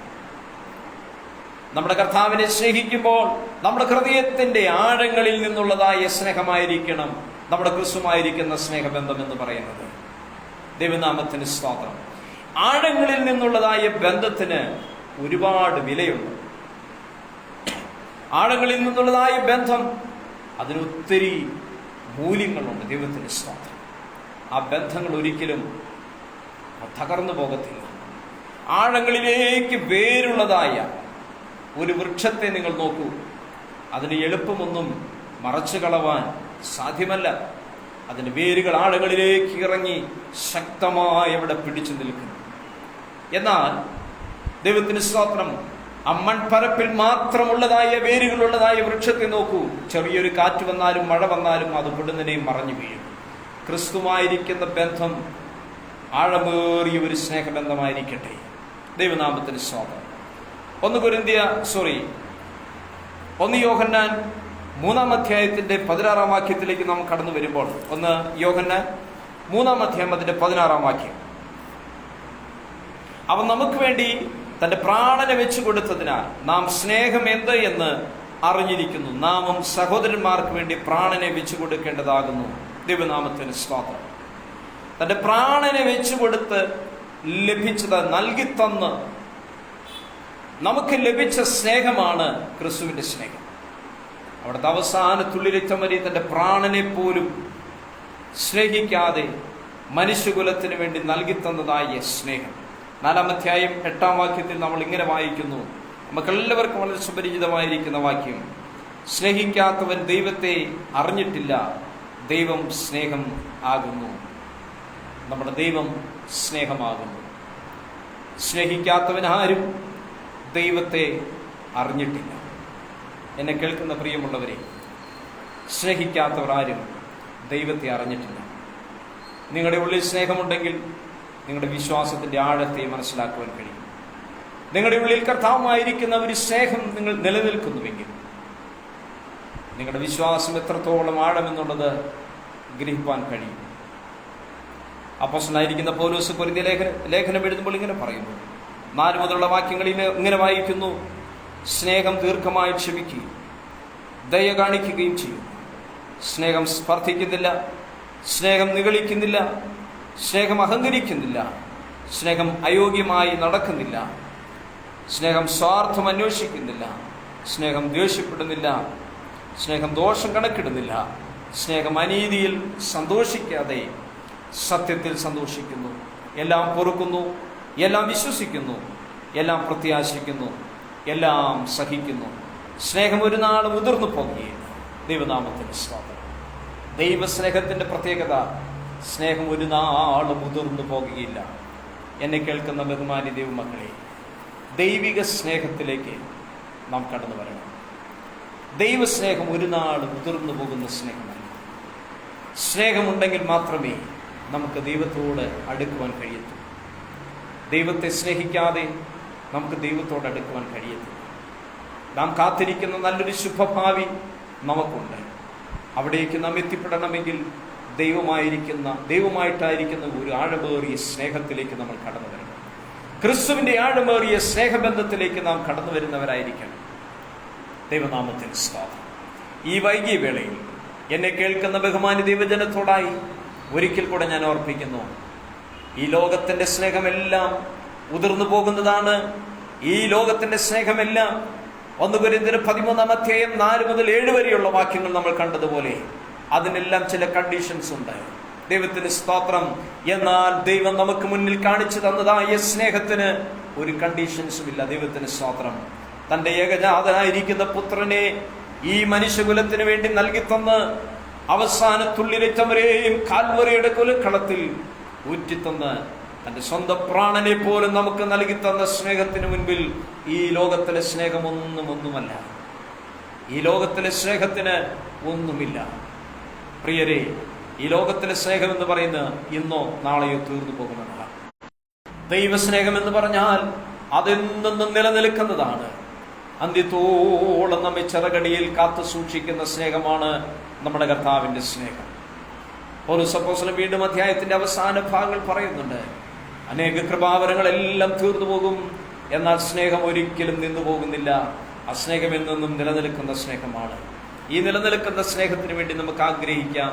നമ്മുടെ കർത്താവിനെ സ്നേഹിക്കുമ്പോൾ നമ്മുടെ ഹൃദയത്തിന്റെ ആഴങ്ങളിൽ നിന്നുള്ളതായ സ്നേഹമായിരിക്കണം നമ്മുടെ ക്രിസ്തുമായിരിക്കുന്ന സ്നേഹബന്ധം എന്ന് പറയുന്നത്. ദൈവനാമത്തിന് സ്തോത്രം. ആഴങ്ങളിൽ നിന്നുള്ളതായ ബന്ധത്തിന് ഒരുപാട് വിലയുണ്ട്. ആഴങ്ങളിൽ നിന്നുള്ളതായ ബന്ധം അതിനൊത്തിരി മൂല്യങ്ങളുണ്ട്. ദൈവത്തിന് സ്തോത്രം. ആ ബന്ധങ്ങൾ ഒരിക്കലും തകർന്നു പോകത്തില്ല. ആഴങ്ങളിലേക്ക് വേരുള്ളതായ ഒരു വൃക്ഷത്തെ നിങ്ങൾ നോക്കൂ. അതിന് എളുപ്പമൊന്നും മറച്ചു കളവാൻ സാധ്യമല്ല. അതിന്റെ വേരുകൾ ആഴങ്ങളിലേക്ക് ഇറങ്ങി ശക്തമായി അവിടെ പിടിച്ചു നിൽക്കുന്നു. എന്നാൽ ദൈവത്തിന് സ്തോത്രം, ആ മൺപരപ്പിൽ മാത്രമുള്ളതായ വേരുകളുള്ളതായ വൃക്ഷത്തെ നോക്കൂ. ചെറിയൊരു കാറ്റ് വന്നാലും മഴ വന്നാലും അത് പൊടുന്നതിനെയും മറഞ്ഞു വീഴും. ക്രിസ്തുവായിരിക്കുന്ന ബന്ധം ആഴമേറിയ ഒരു സ്നേഹബന്ധമായിരിക്കട്ടെ. ദൈവനാമത്തിന് സ്തോത്രം. 1 യോഹന്നാൻ 3-ാം അധ്യായത്തിന്റെ 16-ാം വാക്യത്തിലേക്ക് നാം കടന്നു വരുമ്പോൾ 1 യോഹന്നാൻ 3-ാം അധ്യായം അതിന്റെ 16-ാം വാക്യം: അവൻ നമുക്ക് വേണ്ടി തന്റെ പ്രാണനെ വെച്ചു കൊടുത്തതിനാൽ നാം സ്നേഹം എന്ത് എന്ന് അറിഞ്ഞിരിക്കുന്നു. നാമും സഹോദരന്മാർക്ക് വേണ്ടി പ്രാണനെ വെച്ചു കൊടുക്കേണ്ടതാകുന്നു. ദൈവനാമത്തിന് സ്തോത്രം. തന്റെ പ്രാണനെ വെച്ചു കൊടുത്ത് ലഭിച്ചത് നൽകി തന്ന് നമുക്ക് ലഭിച്ച സ്നേഹമാണ് ക്രിസ്തുവിന്റെ സ്നേഹം. അവിടുത്തെ അവസാന തുള്ളി രക്തം വരെ തന്റെ പ്രാണനെ പോലും സ്നേഹിക്കാതെ മനുഷ്യകുലത്തിന് വേണ്ടി നൽകി തന്നതായ സ്നേഹം. 4-ാം അധ്യായം 8-ാം വാക്യത്തിൽ നമ്മൾ ഇങ്ങനെ വായിക്കുന്നു. നമുക്കെല്ലാവർക്കും വളരെ സുപരിചിതമായിരിക്കുന്ന വാക്യം: സ്നേഹിക്കാത്തവൻ ദൈവത്തെ അറിഞ്ഞിട്ടില്ല, ദൈവം സ്നേഹം ആകുന്നു. നമ്മുടെ ദൈവം സ്നേഹമാകുന്നു. സ്നേഹിക്കാത്തവൻ ആരും ദൈവത്തെ അറിഞ്ഞിട്ടില്ല. എന്നെ കേൾക്കുന്ന പ്രിയമുള്ളവരെ, സ്നേഹിക്കാത്തവർ ആരും ദൈവത്തെ അറിഞ്ഞിട്ടില്ല. നിങ്ങളുടെ ഉള്ളിൽ സ്നേഹമുണ്ടെങ്കിൽ നിങ്ങളുടെ വിശ്വാസത്തിന്റെ ആഴത്തെ മനസ്സിലാക്കുവാൻ കഴിയും. നിങ്ങളുടെ ഉള്ളിൽ കർത്താവുമായിരിക്കുന്ന ഒരു സ്നേഹം നിങ്ങൾ നിലനിൽക്കുന്നുവെങ്കിൽ നിങ്ങളുടെ വിശ്വാസം എത്രത്തോളം ആഴമെന്നുള്ളത് ഗ്രഹിപ്പാൻ കഴിയും. അപ്പോസ്തലനായിരിക്കുന്ന പൗലോസ് കൊരിന്ത്യർ ലേഖനം എഴുതുമ്പോൾ ഇങ്ങനെ പറയുന്നു. 4 മുതലുള്ള വാക്യങ്ങളിൽ ഇങ്ങനെ വായിക്കുന്നു: സ്നേഹം ദീർഘമായി ക്ഷമിക്കുകയും ദയ കാണിക്കുകയും ചെയ്യും. സ്നേഹം സ്പർദ്ധിക്കുന്നില്ല, സ്നേഹം നിഗളിക്കുന്നില്ല, സ്നേഹം അഹങ്കരിക്കുന്നില്ല, സ്നേഹം അയോഗ്യമായി നടക്കുന്നില്ല, സ്നേഹം സ്വാർത്ഥം അന്വേഷിക്കുന്നില്ല, സ്നേഹം ദ്വേഷപ്പെടുന്നില്ല, സ്നേഹം ദോഷം കണക്കിടുന്നില്ല, സ്നേഹം അനീതിയിൽ സന്തോഷിക്കാതെ സത്യത്തിൽ സന്തോഷിക്കുന്നു, എല്ലാം പൊറുക്കുന്നു, എല്ലാം വിശ്വസിക്കുന്നു, എല്ലാം പ്രത്യാശിക്കുന്നു, എല്ലാം സഹിക്കുന്നു. സ്നേഹം ഒരു നാൾ മുതിർന്നു പോകുകയില്ല. ദൈവനാമത്തിന് സ്തോത്രം. ദൈവസ്നേഹത്തിന്റെ പ്രത്യേകത, സ്നേഹം ഒരു നാൾ മുതിർന്നു പോകുകയില്ല. എന്നെ കേൾക്കുന്ന ബഹുമാന്യ ദൈവമക്കളെ, ദൈവിക സ്നേഹത്തിലേക്ക് നാം കടന്നു വരണം. ദൈവസ്നേഹം ഒരു നാൾ മുതിർന്നു പോകുന്ന സ്നേഹമല്ല. സ്നേഹമുണ്ടെങ്കിൽ മാത്രമേ നമുക്ക് ദൈവത്തോട് അടുക്കുവാൻ കഴിയൂ. ദൈവത്തെ സ്നേഹിക്കാതെ നമുക്ക് ദൈവത്തോട് അടുക്കുവാൻ കഴിയത്തില്ല. നാം കാത്തിരിക്കുന്ന നല്ലൊരു ശുഭഭാവി നമുക്കുണ്ട്. അവിടേക്ക് നാം എത്തിപ്പെടണമെങ്കിൽ ദൈവമായിട്ടായിരിക്കുന്ന ഒരു ആഴമേറിയ സ്നേഹത്തിലേക്ക് നമ്മൾ കടന്നു വരണം. ക്രിസ്തുവിന്റെ ആഴമേറിയ സ്നേഹബന്ധത്തിലേക്ക് നാം കടന്നു വരുന്നവരായിരിക്കണം. ദൈവനാമത്തിന് സ്തോത്രം. ഈ വൈകിയ വേളയിൽ എന്നെ കേൾക്കുന്ന ബഹുമാനി ദൈവജനത്തോടായി ഒരിക്കൽ കൂടെ ഞാൻ ഓർപ്പിക്കുന്നു, ഈ ലോകത്തിന്റെ സ്നേഹമെല്ലാം ഉതിർന്നു പോകുന്നതാണ്. ഈ ലോകത്തിന്റെ സ്നേഹമെല്ലാം 1 കൊരിന്ത്യർ 13 4 മുതൽ 7 വരെയുള്ള വാക്യങ്ങൾ നമ്മൾ കണ്ടതുപോലെ അതിനെല്ലാം ചില കണ്ടീഷൻസ് ഉണ്ട്. ദൈവത്തിന് സ്തോത്രം. എന്നാൽ ദൈവം നമുക്ക് മുന്നിൽ കാണിച്ചു തന്നതായ സ്നേഹത്തിന് ഒരു കണ്ടീഷൻസും ഇല്ല. ദൈവത്തിന് സ്തോത്രം. തന്റെ ഏകജാതനായിരിക്കുന്ന പുത്രനെ ഈ മനുഷ്യകുലത്തിന് വേണ്ടി നൽകി തന്ന് അവസാന തുള്ളിരക്തം വരെയും കാൽവറിയുടെ കൊലക്കളത്തിൽ ഊറ്റിത്തന്ന് തന്റെ സ്വന്തം പ്രാണനെ പോലും നമുക്ക് നൽകി തന്ന സ്നേഹത്തിന് മുൻപിൽ ഈ ലോകത്തിലെ സ്നേഹം ഒന്നുമല്ല. ഈ ലോകത്തിലെ സ്നേഹത്തിന് ഒന്നുമില്ല. പ്രിയരെ, ഈ ലോകത്തിലെ സ്നേഹം എന്ന് പറയുന്നത് ഇന്നോ നാളെയോ തീർന്നു പോകുന്നതാണ്. ദൈവസ്നേഹം എന്ന് പറഞ്ഞാൽ അതെന്നും നിലനിൽക്കുന്നതാണ്. അന്ത്യത്തോളം നമ്മെ ചിറകടിയിൽ കാത്തു സൂക്ഷിക്കുന്ന സ്നേഹമാണ് നമ്മുടെ കർത്താവിന്റെ സ്നേഹം. പൗലോസ് അപ്പോസ്തലൻ വീണ്ടും അധ്യായത്തിന്റെ അവസാന ഭാഗങ്ങൾ പറയുന്നുണ്ട്, അനേക കൃപാവരങ്ങളെല്ലാം തീർന്നു പോകും, എന്നാൽ സ്നേഹം ഒരിക്കലും നിന്നു പോകുന്നില്ല. ആ സ്നേഹം എന്നും നിലനിൽക്കുന്ന സ്നേഹമാണ്. ഈ നിലനിൽക്കുന്ന സ്നേഹത്തിന് വേണ്ടി നമുക്ക് ആഗ്രഹിക്കാം,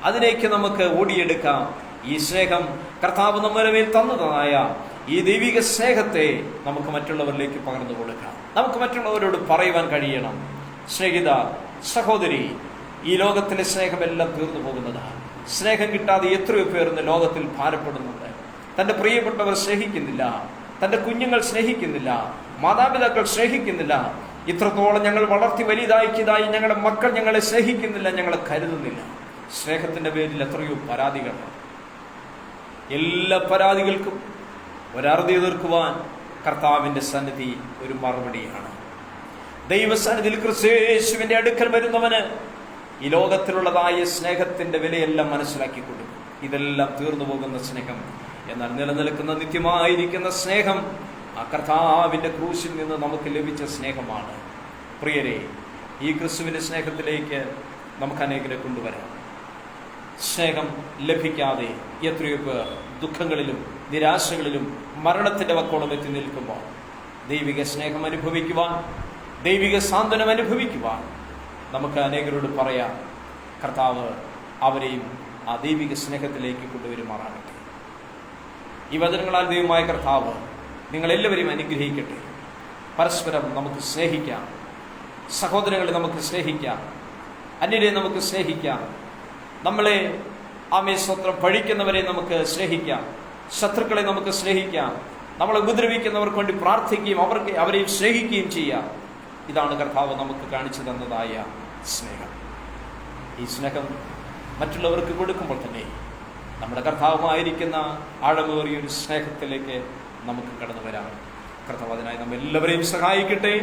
അതിലേക്ക് നമുക്ക് ഓടിയെടുക്കാം. ഈ സ്നേഹം കർത്താവ് നമ്മുടെ മേൽ തന്നതായ ഈ ദൈവിക സ്നേഹത്തെ നമുക്ക് മറ്റുള്ളവരിലേക്ക് പകർന്നു കൊടുക്കാം. നമുക്ക് മറ്റുള്ളവരോട് പറയുവാൻ കഴിയണം, സ്നേഹിത, സഹോദരി, ഈ ലോകത്തിലെ സ്നേഹമെല്ലാം തീർന്നു പോകുന്നതാണ്. സ്നേഹം കിട്ടാതെ എത്രയോ പേർ ഇന്ന് ലോകത്തിൽ ഭാരപ്പെടുന്നുണ്ട്. തന്റെ പ്രിയപ്പെട്ടവർ സ്നേഹിക്കുന്നില്ല, തന്റെ കുഞ്ഞുങ്ങൾ സ്നേഹിക്കുന്നില്ല, മാതാപിതാക്കൾ സ്നേഹിക്കുന്നില്ല. ഇത്രത്തോളം ഞങ്ങൾ വളർത്തി വലുതാക്കിയതായി ഞങ്ങളുടെ മക്കൾ ഞങ്ങളെ സ്നേഹിക്കുന്നില്ല, ഞങ്ങളെ കരുതുന്നില്ല. സ്നേഹത്തിന്റെ പേരിൽ എത്രയോ പരാതികളാണ്. എല്ലാ പരാതികൾക്കും ഒരറുതി തീർക്കുവാൻ കർത്താവിന്റെ സന്നിധി ഒരു മറുപടിയാണ്. ദൈവസന്നിധിയിൽ ക്രിസ്തുയേശുവിന്റെ അടുക്കൽ വരുന്നവന് ഈ ലോകത്തിലുള്ളതായ സ്നേഹത്തിന്റെ വിലയെല്ലാം മനസ്സിലാക്കി കൊടുക്കും. ഇതെല്ലാം തീർന്നു പോകുന്ന സ്നേഹം, എന്നാൽ നിലനിൽക്കുന്ന നിത്യമായിരിക്കുന്ന സ്നേഹം ആ കർത്താവിന്റെ ക്രൂശിൽ നിന്ന് നമുക്ക് ലഭിച്ച സ്നേഹമാണ്. പ്രിയരെ, ഈ ക്രിസ്തുവിന്റെ സ്നേഹത്തിലേക്ക് നമുക്ക് അനേകരെ കൊണ്ടുവരാം. സ്നേഹം ലഭിക്കാതെ എത്രയോ പേർ ദുഃഖങ്ങളിലും നിരാശകളിലും മരണത്തിന്റെ വക്കോളം എത്തി നിൽക്കുമ്പോൾ ദൈവിക സ്നേഹം അനുഭവിക്കുവാൻ, ദൈവിക സാന്ത്വനം അനുഭവിക്കുവാൻ നമുക്ക് അനേകരോട് പറയാം, കർത്താവ് അവരെയും ആ ദൈവിക സ്നേഹത്തിലേക്ക് കൊണ്ടുവരുമാറാകട്ടെ. ഈ വചനങ്ങളാൽ ദൈവമായ കർത്താവ് നിങ്ങളെല്ലാവരെയും അനുഗ്രഹിക്കട്ടെ. പരസ്പരം നമുക്ക് സ്നേഹിക്കാം, സഹോദരങ്ങളെ നമുക്ക് സ്നേഹിക്കാം, അന്യരെ നമുക്ക് സ്നേഹിക്കാം, നമ്മളെ സ്വത്രം പഴിക്കുന്നവരെ നമുക്ക് സ്നേഹിക്കാം, ശത്രുക്കളെ നമുക്ക് സ്നേഹിക്കാം, നമ്മളെ ഉപദ്രവിക്കുന്നവർക്ക് വേണ്ടി പ്രാർത്ഥിക്കുകയും അവരെയും സ്നേഹിക്കുകയും ചെയ്യാം. ഇതാണ് കർത്താവ് നമുക്ക് കാണിച്ചു തന്നതായ സ്നേഹം. ഈ സ്നേഹം മറ്റുള്ളവർക്ക് കൊടുക്കുമ്പോൾ തന്നെ നമ്മുടെ കർത്താവുമായിരിക്കുന്ന ആഴമേറിയൊരു സ്നേഹത്തിലേക്ക് നമുക്ക് കടന്നു വരാം. കർത്താവ് അതിനായി നമ്മെ എല്ലാവരെയും സഹായിക്കട്ടെ.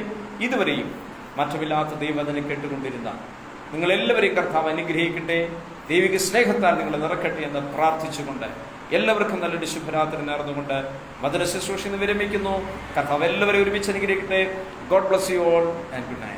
ഇതുവരെയും മാറ്റമില്ലാത്ത ദൈവവചനം കേട്ടുകൊണ്ടിരുന്ന നിങ്ങളെല്ലാവരെയും കർത്താവ് അനുഗ്രഹിക്കട്ടെ. ദൈവിക സ്നേഹത്താൽ നിങ്ങൾ നിറക്കട്ടെ എന്ന് പ്രാർത്ഥിച്ചുകൊണ്ട് എല്ലാവർക്കും നല്ലൊരു ശുഭരാത്രി നേർന്നുകൊണ്ട് വചന ശുശ്രൂഷ വിരമിക്കുന്നു. കർത്താവ് എല്ലാവരെയും ഒരുമിച്ച് അനുഗ്രഹിക്കട്ടെ. God bless you all and good night.